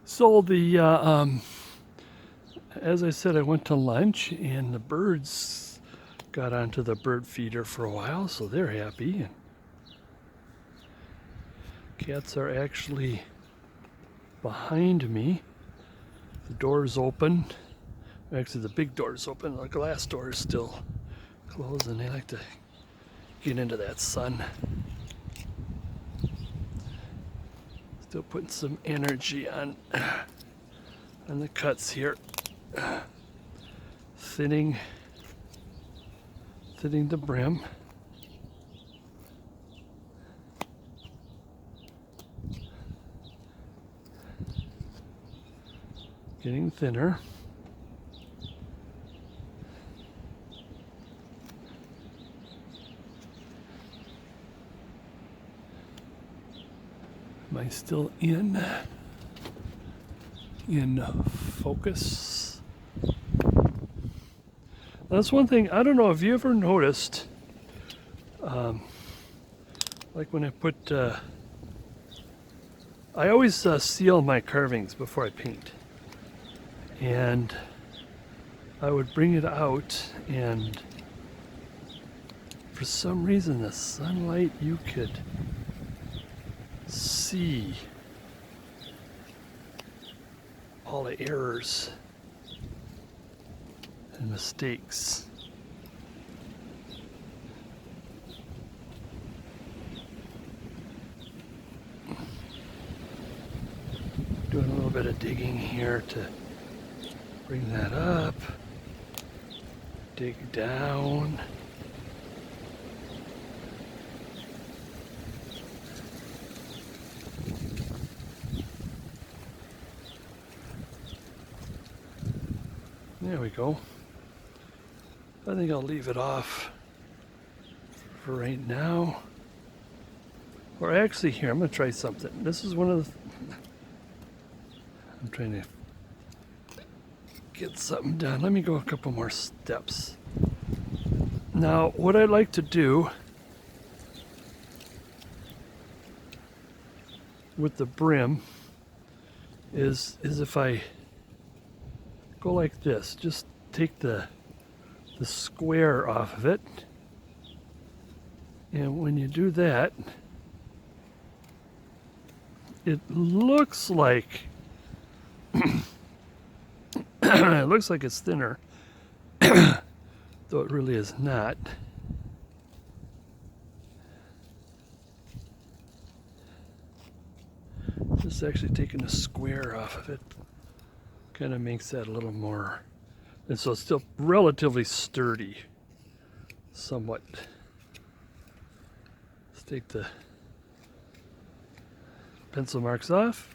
So as I said, I went to lunch and the birds got onto the bird feeder for a while, so they're happy. And cats are actually behind me. The door's open. Actually, the big door's open. The glass door is still closed, and they like to get into that sun. Still putting some energy on the cuts here. Thinning the brim. Getting thinner. Am I still in focus? That's one thing, I don't know if you ever noticed, like when I put, I always seal my carvings before I paint. And I would bring it out, and for some reason the sunlight, you could see all the errors and mistakes. Doing a little bit of digging here to bring that up, dig down. There we go. I think I'll leave it off for right now. Or actually, here, I'm going to try something. This is one of the... I'm trying to get something done. Let me go a couple more steps. Now, what I'd like to do with the brim is if I go like this, just take the square off of it, and when you do that, it looks like it looks like it's thinner, though it really is not. Just actually taking the square off of it kind of makes that a little more, and so it's still relatively sturdy, somewhat. Let's take the pencil marks off.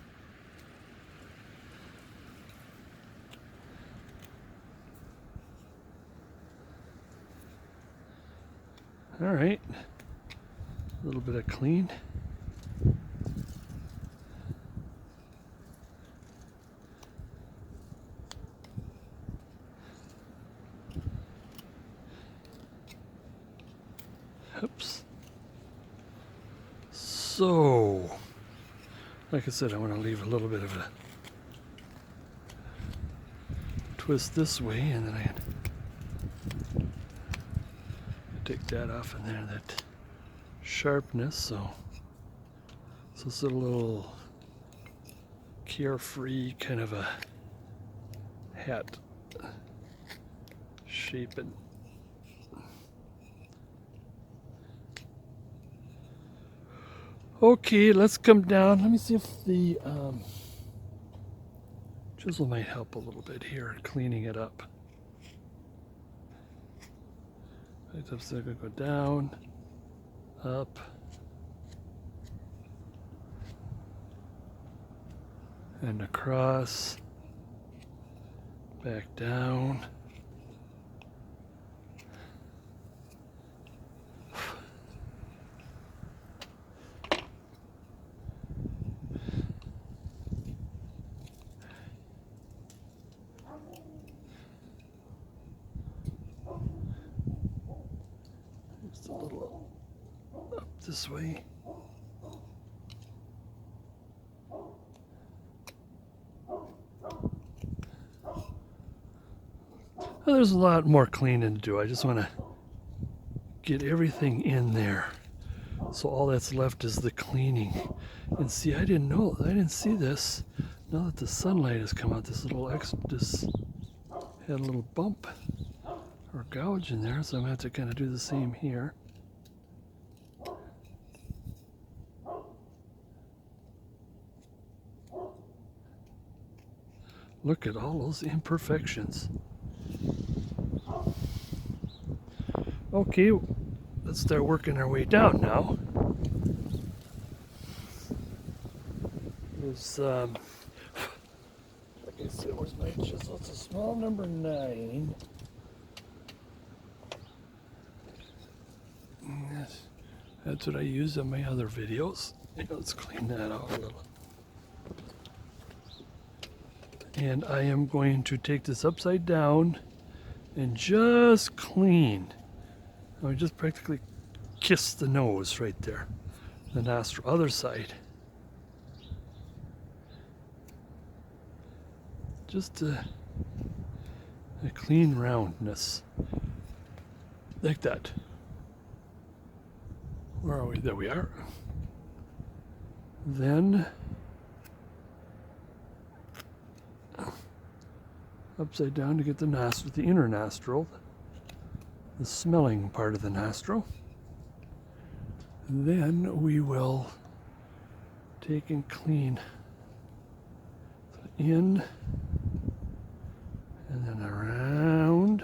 All right, a little bit of clean. Oops. So, like I said, I want to leave a little bit of a twist this way, and then I take that off in there, that sharpness, so it's a little carefree kind of a hat shape. And Okay, let's come down. Let me see if the chisel might help a little bit here, cleaning it up. I'm still gonna go down, up, and across, back down. Just a little up this way. Well, there's a lot more cleaning to do. I just want to get everything in there. So all that's left is the cleaning. And see, I didn't see this. Now that the sunlight has come out, this had a little bump or gouge in there, so I'm gonna have to kind of do the same here. Look at all those imperfections. Okay, let's start working our way down now. There's, like I said, where's my chisel? It's a small number 9. That's what I use in my other videos. Let's clean that out a little. And I am going to take this upside down and just clean. I just practically kiss the nose right there. The nostril, other side. Just a clean roundness. Like that. Where are we? There we are. Then upside down to get the nostril, the inner nostril, the smelling part of the nostril. Then we will take and clean in and then around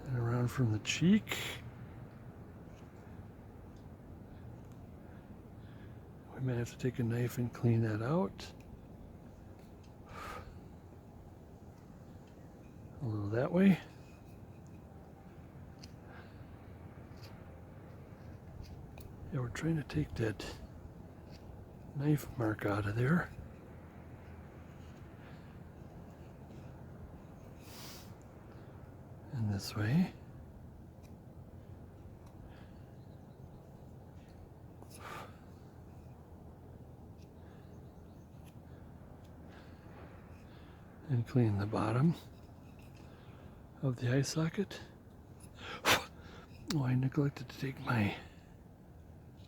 and around from the cheek. We may have to take a knife and clean that out. A little that way. Yeah, we're trying to take that knife mark out of there. And this way. And clean the bottom of the eye socket. Oh, I neglected to take my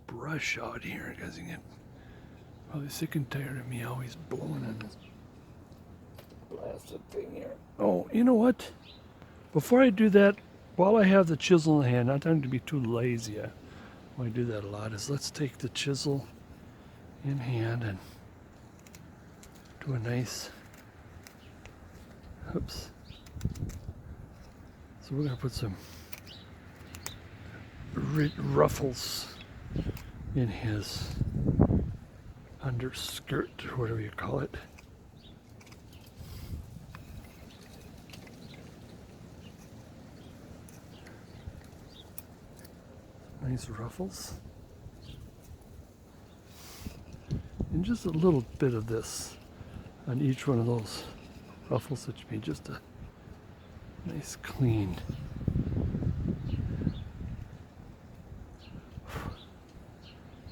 brush out here because you get probably sick and tired of me always blowing on this blasted thing here. Oh, you know what? Before I do that, while I have the chisel in the hand, not trying to be too lazy, I do that a lot, is let's take the chisel in hand and do a nice, oops. So we're going to put some ruffles in his underskirt, or whatever you call it. Nice ruffles. And just a little bit of this on each one of those ruffles that you made, just a nice clean.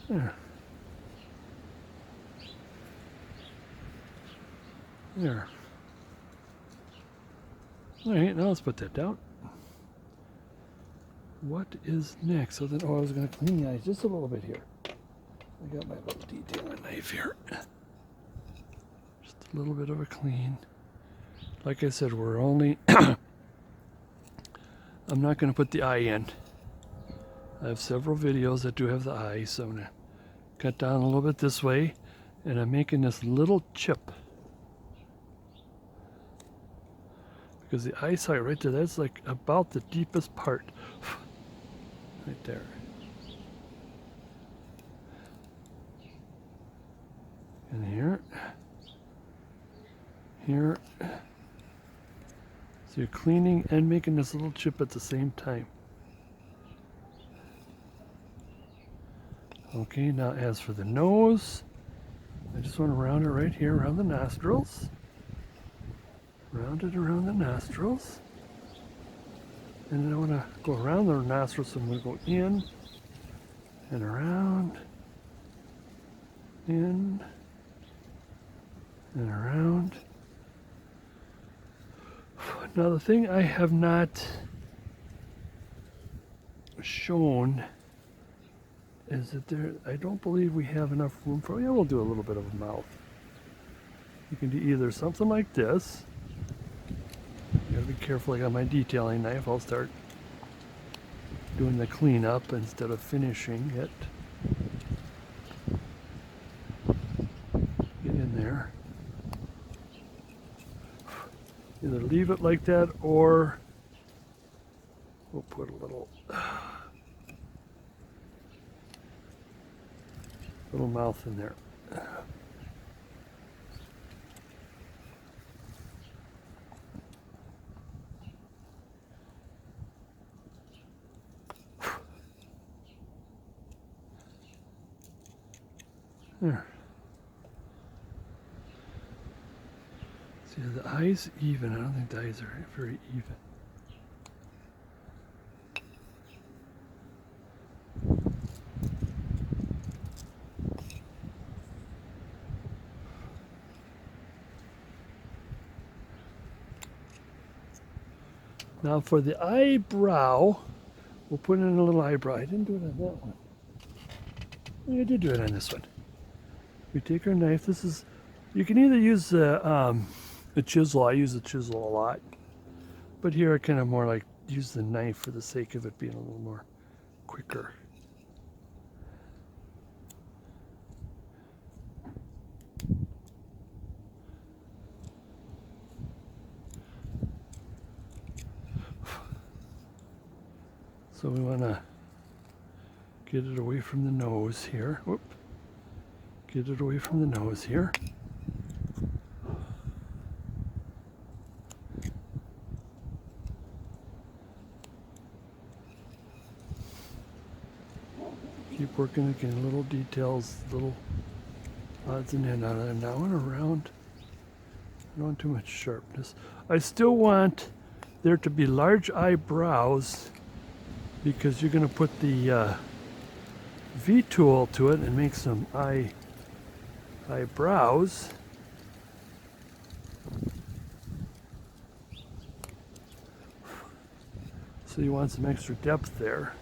There. There. All right, now let's put that down. What is next? So then, I was going to clean the eyes just a little bit here. I got my little detailing knife here. Just a little bit of a clean. Like I said, we're only, I'm not going to put the eye in. I have several videos that do have the eyes, so I'm going to cut down a little bit this way, and I'm making this little chip. Because the eyesight right there, that's like about the deepest part. Right there. And here. Here. So you're cleaning and making this little chip at the same time. Okay, now as for the nose, I just want to round it right here around the nostrils. Round it around the nostrils. And then I want to go around the nostrils, so I'm going to go in and around, in and around. Now the thing I have not shown is that I don't believe we have enough room for, yeah, we'll do a little bit of a mouth. You can do either something like this. You gotta be careful, I got my detailing knife, I'll start doing the cleanup instead of finishing it. Get in there. Either leave it like that, or we'll put a little mouth in there. There. See, the eyes even. I don't think the eyes are very even. Now for the eyebrow, we'll put in a little eyebrow. I didn't do it on that one. I did do it on this one. We take our knife. This is, you can either use the chisel. I use the chisel a lot. But here I kind of more like use the knife for the sake of it being a little more quicker. So we want to get it away from the nose here. Whoop. Get it away from the nose here. Keep working again, little details, little odds and ends out of them. Now and around. I don't want too much sharpness. I still want there to be large eyebrows because you're going to put the V tool to it and make some eyebrows. So you want some extra depth there.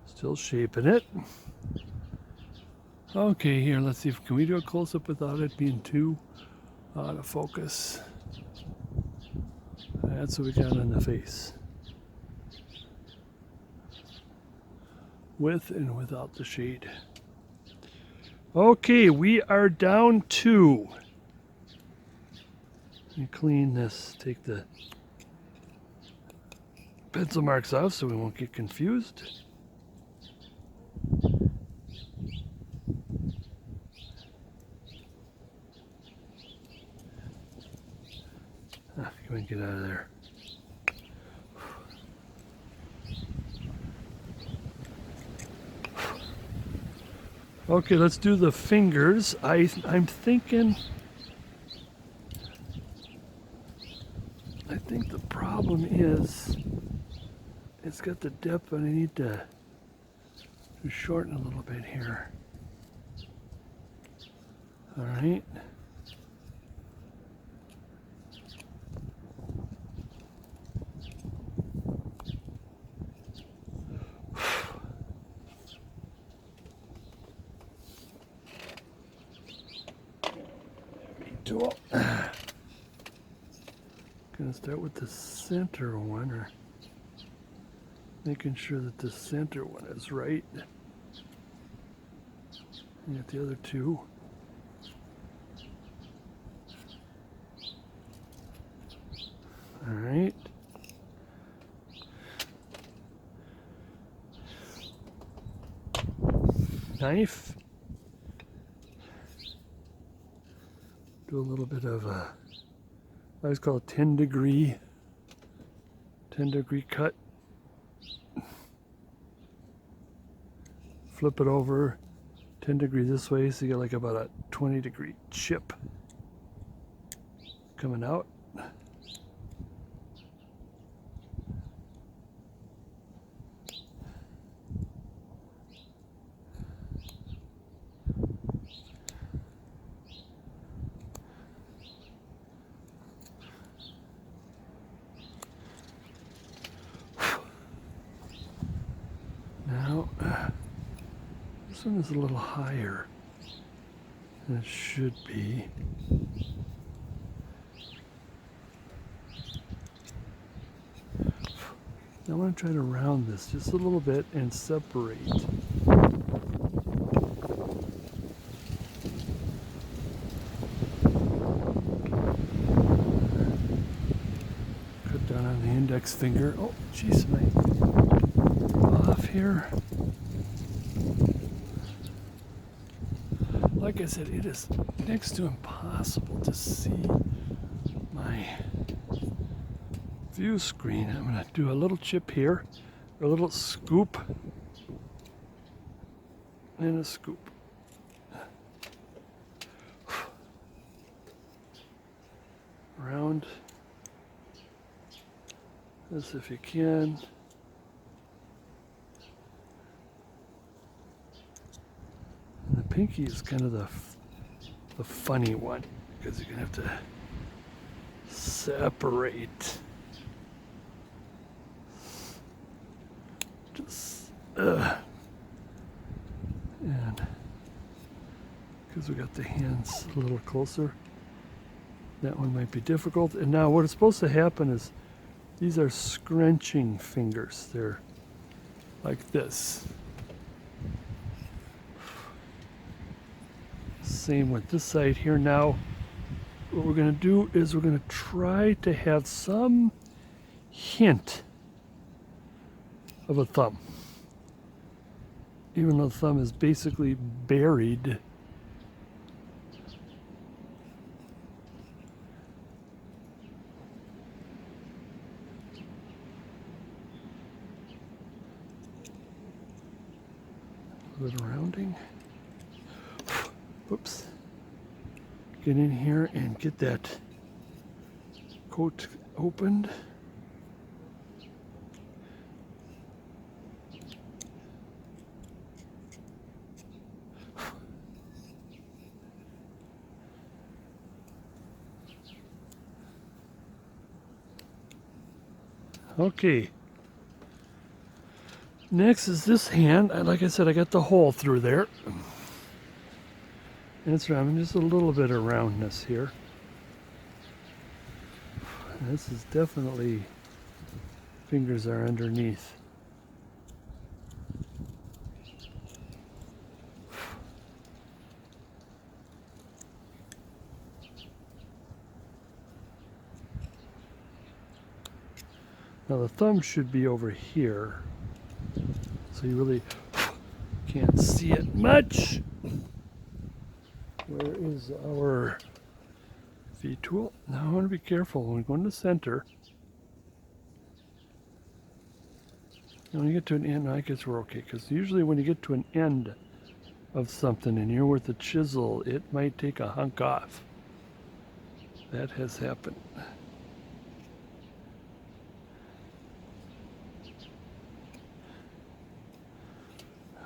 Still shaping it. Okay, here, let's see if can we do a close-up without it being too out of focus. That's what we got on the face. With and without the shade. Okay, we are down to. Let me clean this, take the pencil marks off so we won't get confused. Come on, get out of there. Okay, let's do the fingers. I'm thinking, I think the problem is it's got the depth, but I need to shorten a little bit here. All right. tool. Gonna start with the center one, or making sure that the center one is right. And get the other two. All right. Knife. Do a little bit of a, I always call it 10 degree cut. Flip it over 10 degrees this way, so you get like about a 20-degree chip coming out. Now, this one is a little higher than it should be. I want to try to round this just a little bit and separate. Cut down on the index finger. Oh, jeez, my off here. Like I said, it is next to impossible to see my view screen. I'm going to do a little chip here, a little scoop, and a scoop. Round this if you can. And the pinky is kind of the funny one, because you're going to have to separate. And because we got the hands a little closer, that one might be difficult. And now what is supposed to happen is these are scrunching fingers. They're like this. Same with this side here. Now what we're going to do is we're going to try to have some hint of a thumb, even though the thumb is basically buried. A little rounding. Whoops. Get in here and get that coat opened. Okay. Next is this hand. Like I said, I got the hole through there. And it's round, just a little bit of roundness here. This is definitely, fingers are underneath. Now the thumb should be over here, so you really can't see it much. Where is our V tool? Now I want to be careful when we go in the center. And when you get to an end, I guess we're okay, because usually when you get to an end of something and you're with a chisel, it might take a hunk off. That has happened.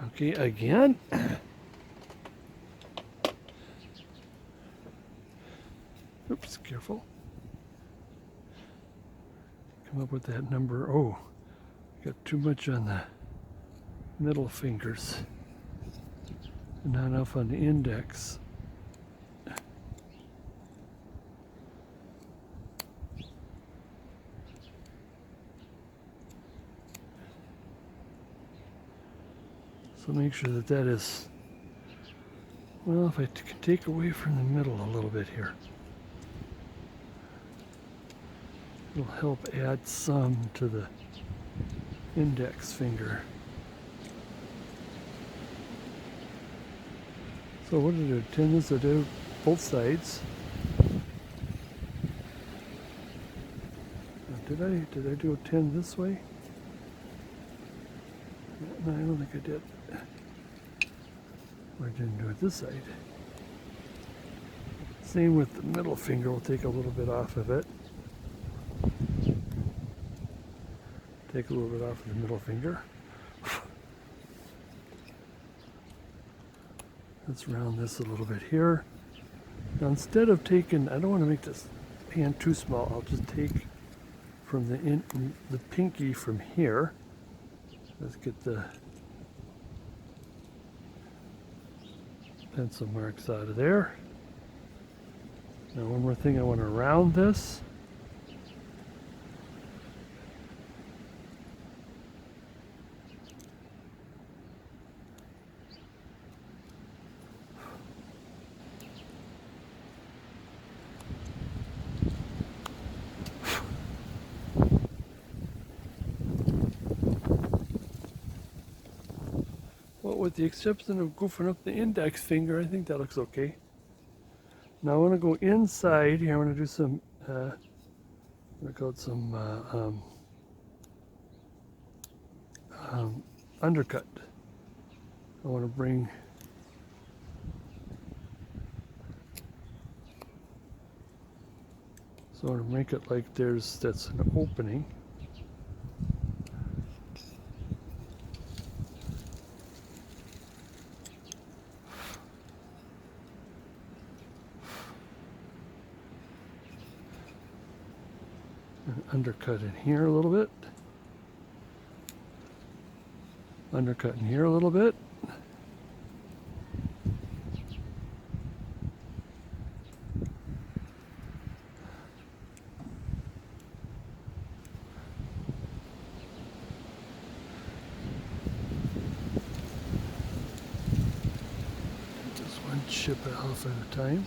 Okay, again. Oops, careful. Come up with that number. Oh, got too much on the middle fingers. Not enough on the index. So make sure that that is, well, if I can take away from the middle a little bit here, it'll help add some to the index finger. So what did I do? 10 this, I do both sides. Did I do a 10 this way? No, I don't think I did. Or I didn't do it this side. Same with the middle finger, we'll take a little bit off of it. Take a little bit off of the middle finger. Let's round this a little bit here. Now instead of taking, I don't want to make this hand too small, I'll just take from the pinky from here. Let's get the pencil marks out of there. Now one more thing, I want to round this. Well, with the exception of goofing up the index finger, I think that looks okay. Now I want to go inside here. I want to do some, undercut. I want to bring so I want to make it like that's an opening. And undercut in here a little bit. Undercut in here a little bit. Just one chip off at a time.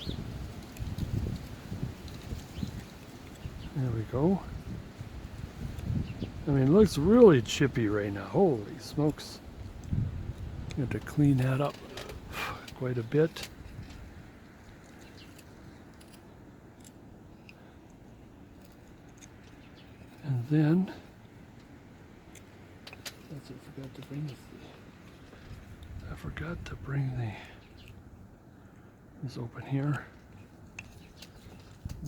There we go. I mean, it looks really chippy right now. Holy smokes. You have to clean that up quite a bit. And then, that's it, I forgot to bring this open here.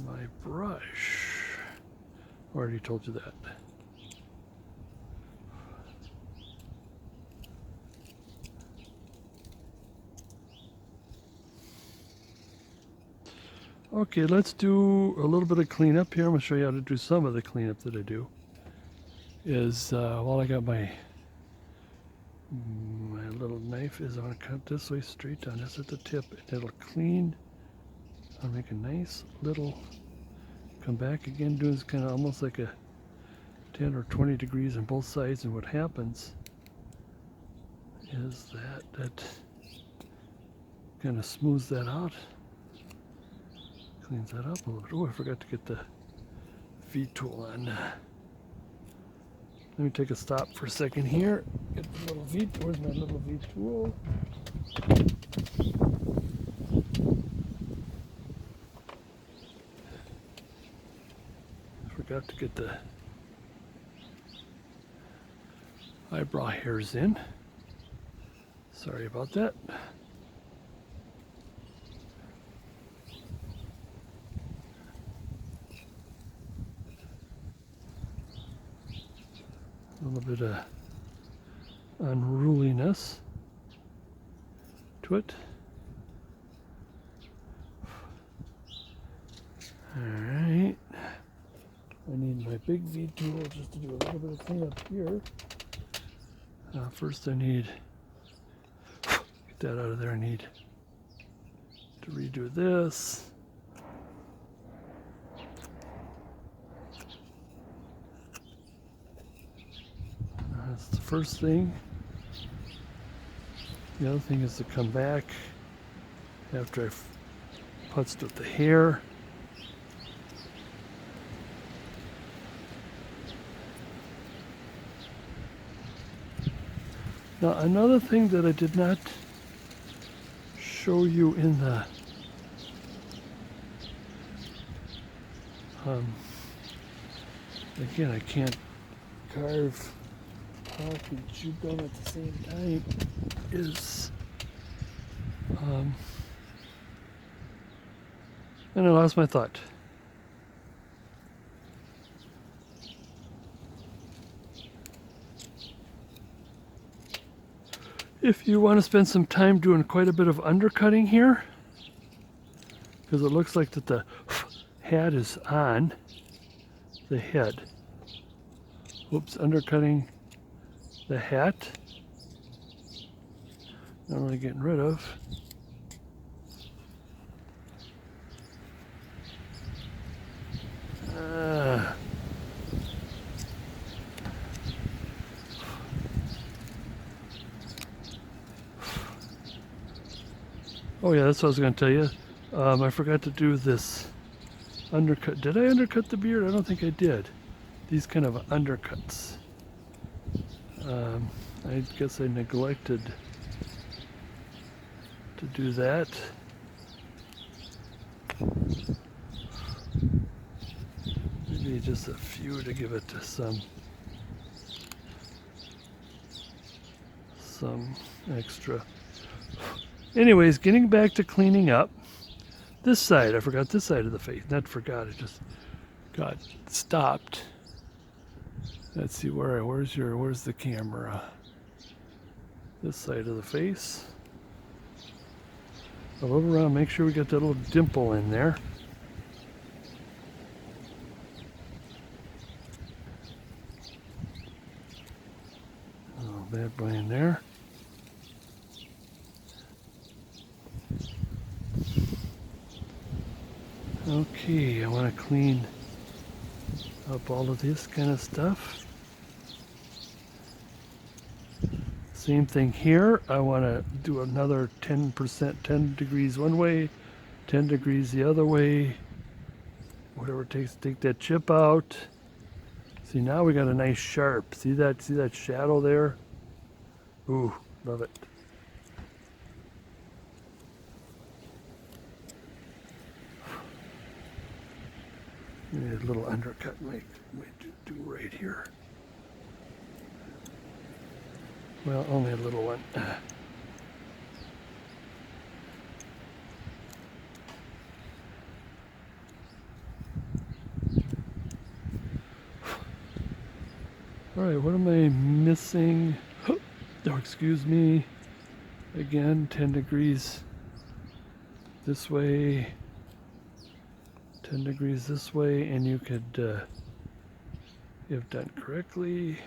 My brush. Already told you that. Okay, let's do a little bit of cleanup here. I'm going to show you how to do some of the cleanup that I do. While I got my little knife is, I want to cut this way straight down. That's at the tip. And it'll clean. I'll make a nice little, come back again, doing this kind of almost like a 10 or 20 degrees on both sides. And what happens is that kind of smooths that out. Cleans that up a little bit. Oh, I forgot to get the V tool on. Let me take a stop for a second here. Get the little V tool. Where's my little V tool? Forgot to get the eyebrow hairs in. Sorry about that. A little bit of unruliness to it. Alright. I need my big V tool just to do a little bit of cleanup here. First I need, get that out of there, I need to redo this. That's the first thing. The other thing is to come back after I've putzed with the hair. Now another thing that I did not show you in the again, I can't carve, talk, and chew gum at the same time, is and I lost my thought. If you want to spend some time doing quite a bit of undercutting here, because it looks like that the hat is on the head. Oops, undercutting the hat. Not really getting rid of. Oh yeah, that's what I was going to tell you. I forgot to do this undercut. Did I undercut the beard? I don't think I did. These kind of undercuts. I guess I neglected to do that. Maybe just a few to give it to some extra. Anyways, getting back to cleaning up. This side, I forgot this side of the face. Not forgot, it just got stopped. Let's see, where's the camera? This side of the face. I'll look around, make sure we got that little dimple in there. A little bad boy in there. Okay, I want to clean up all of this kind of stuff. Same thing here. I want to do another 10%, 10 degrees one way, 10 degrees the other way. Whatever it takes to take that chip out. See, now we got a nice sharp. See that shadow there? Ooh, love it. Maybe a little undercut might do right here. Well, only a little one. All right, what am I missing? Oh, excuse me. Again, 10 degrees this way. 10 degrees this way, and you could, if done correctly,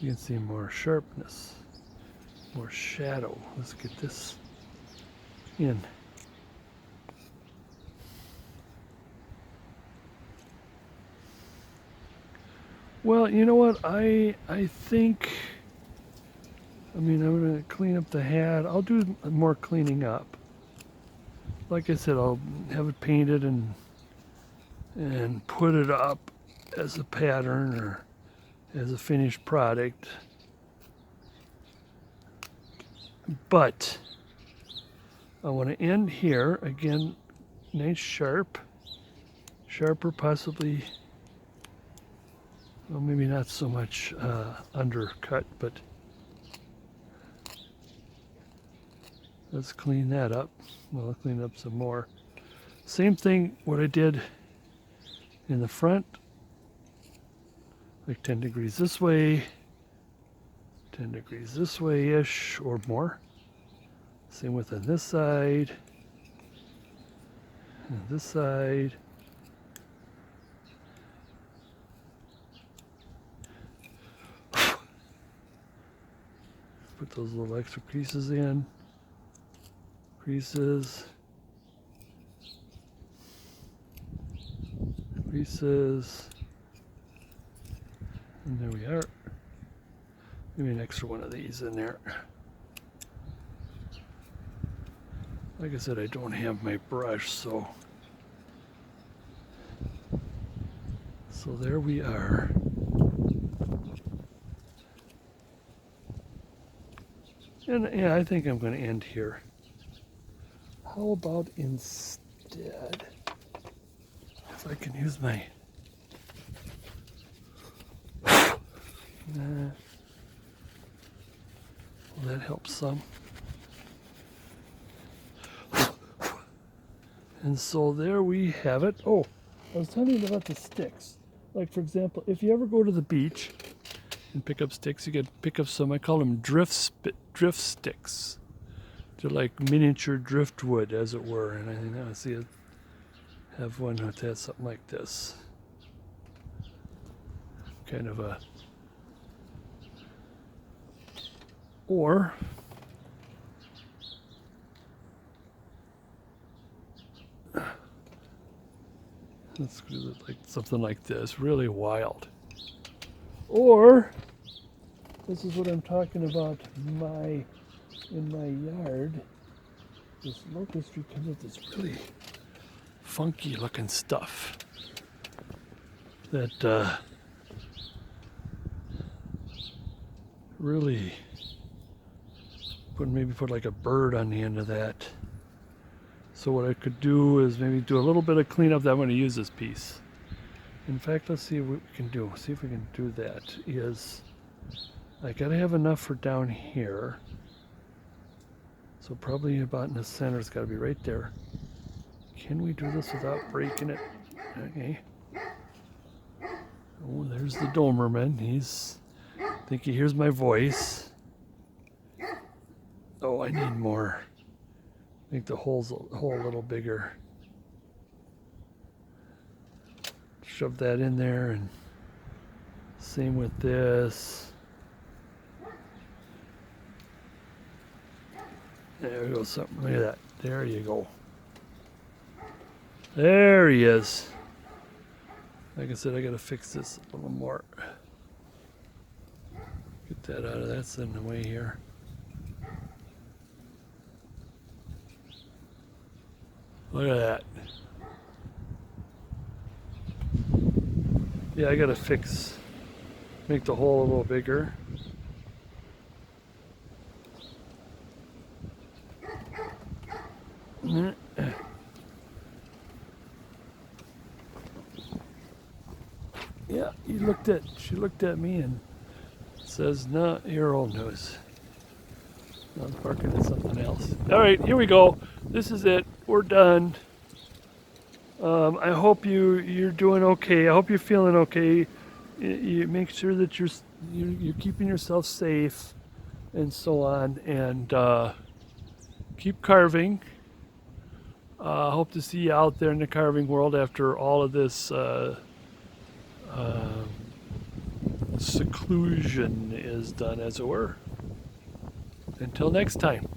you can see more sharpness, more shadow. Let's get this in. Well, you know what? I think, I'm going to clean up the hat. I'll do more cleaning up. Like I said, I'll have it painted and put it up as a pattern or as a finished product. But I want to end here. Again, nice sharper possibly. Well, maybe not so much undercut, but let's clean that up. Well, I'll clean up some more. Same thing, what I did in the front, like 10 degrees this way, 10 degrees this way-ish or more. Same with on this side, and this side. Put those little extra creases in. Creases. Creases. And there we are. Maybe an extra one of these in there. Like I said, I don't have my brush, so there we are. And yeah, I think I'm going to end here. How about instead, if I can use my well, that helps some. And so there we have it. Oh, I was telling you about the sticks. Like, for example, if you ever go to the beach and pick up sticks, you can pick up some, I call them drift sticks. They're like miniature driftwood, as it were. And I think I see it have one that has something like this. Kind of a, or let's do it like something like this, really wild. Or this is what I'm talking about. In my yard, this locust tree comes with this really funky looking stuff that really maybe put like a bird on the end of that. So what I could do is maybe do a little bit of cleanup. That I'm going to use this piece. In fact, let's see what we can do. See if we can do that. Is I gotta have enough for down here. So probably about in the center. It's got to be right there. Can we do this without breaking it? Okay. Oh, there's the Doberman. I think he hears my voice. Oh, I need more. Make the hole a little bigger. Shove that in there, and same with this. There we go, something, look at that. There you go. There he is. Like I said, I gotta fix this a little more. Get that out of that's in the way here. Look at that. Yeah, I gotta make the hole a little bigger. Yeah, she looked at me and says, "No, you're old news." I was barking at something else. All right, here we go. This is it. We're done. I hope you're doing okay. I hope you're feeling okay. You make sure that you're keeping yourself safe, and so on. And keep carving. Hope to see you out there in the carving world after all of this seclusion is done, as it were. Until next time.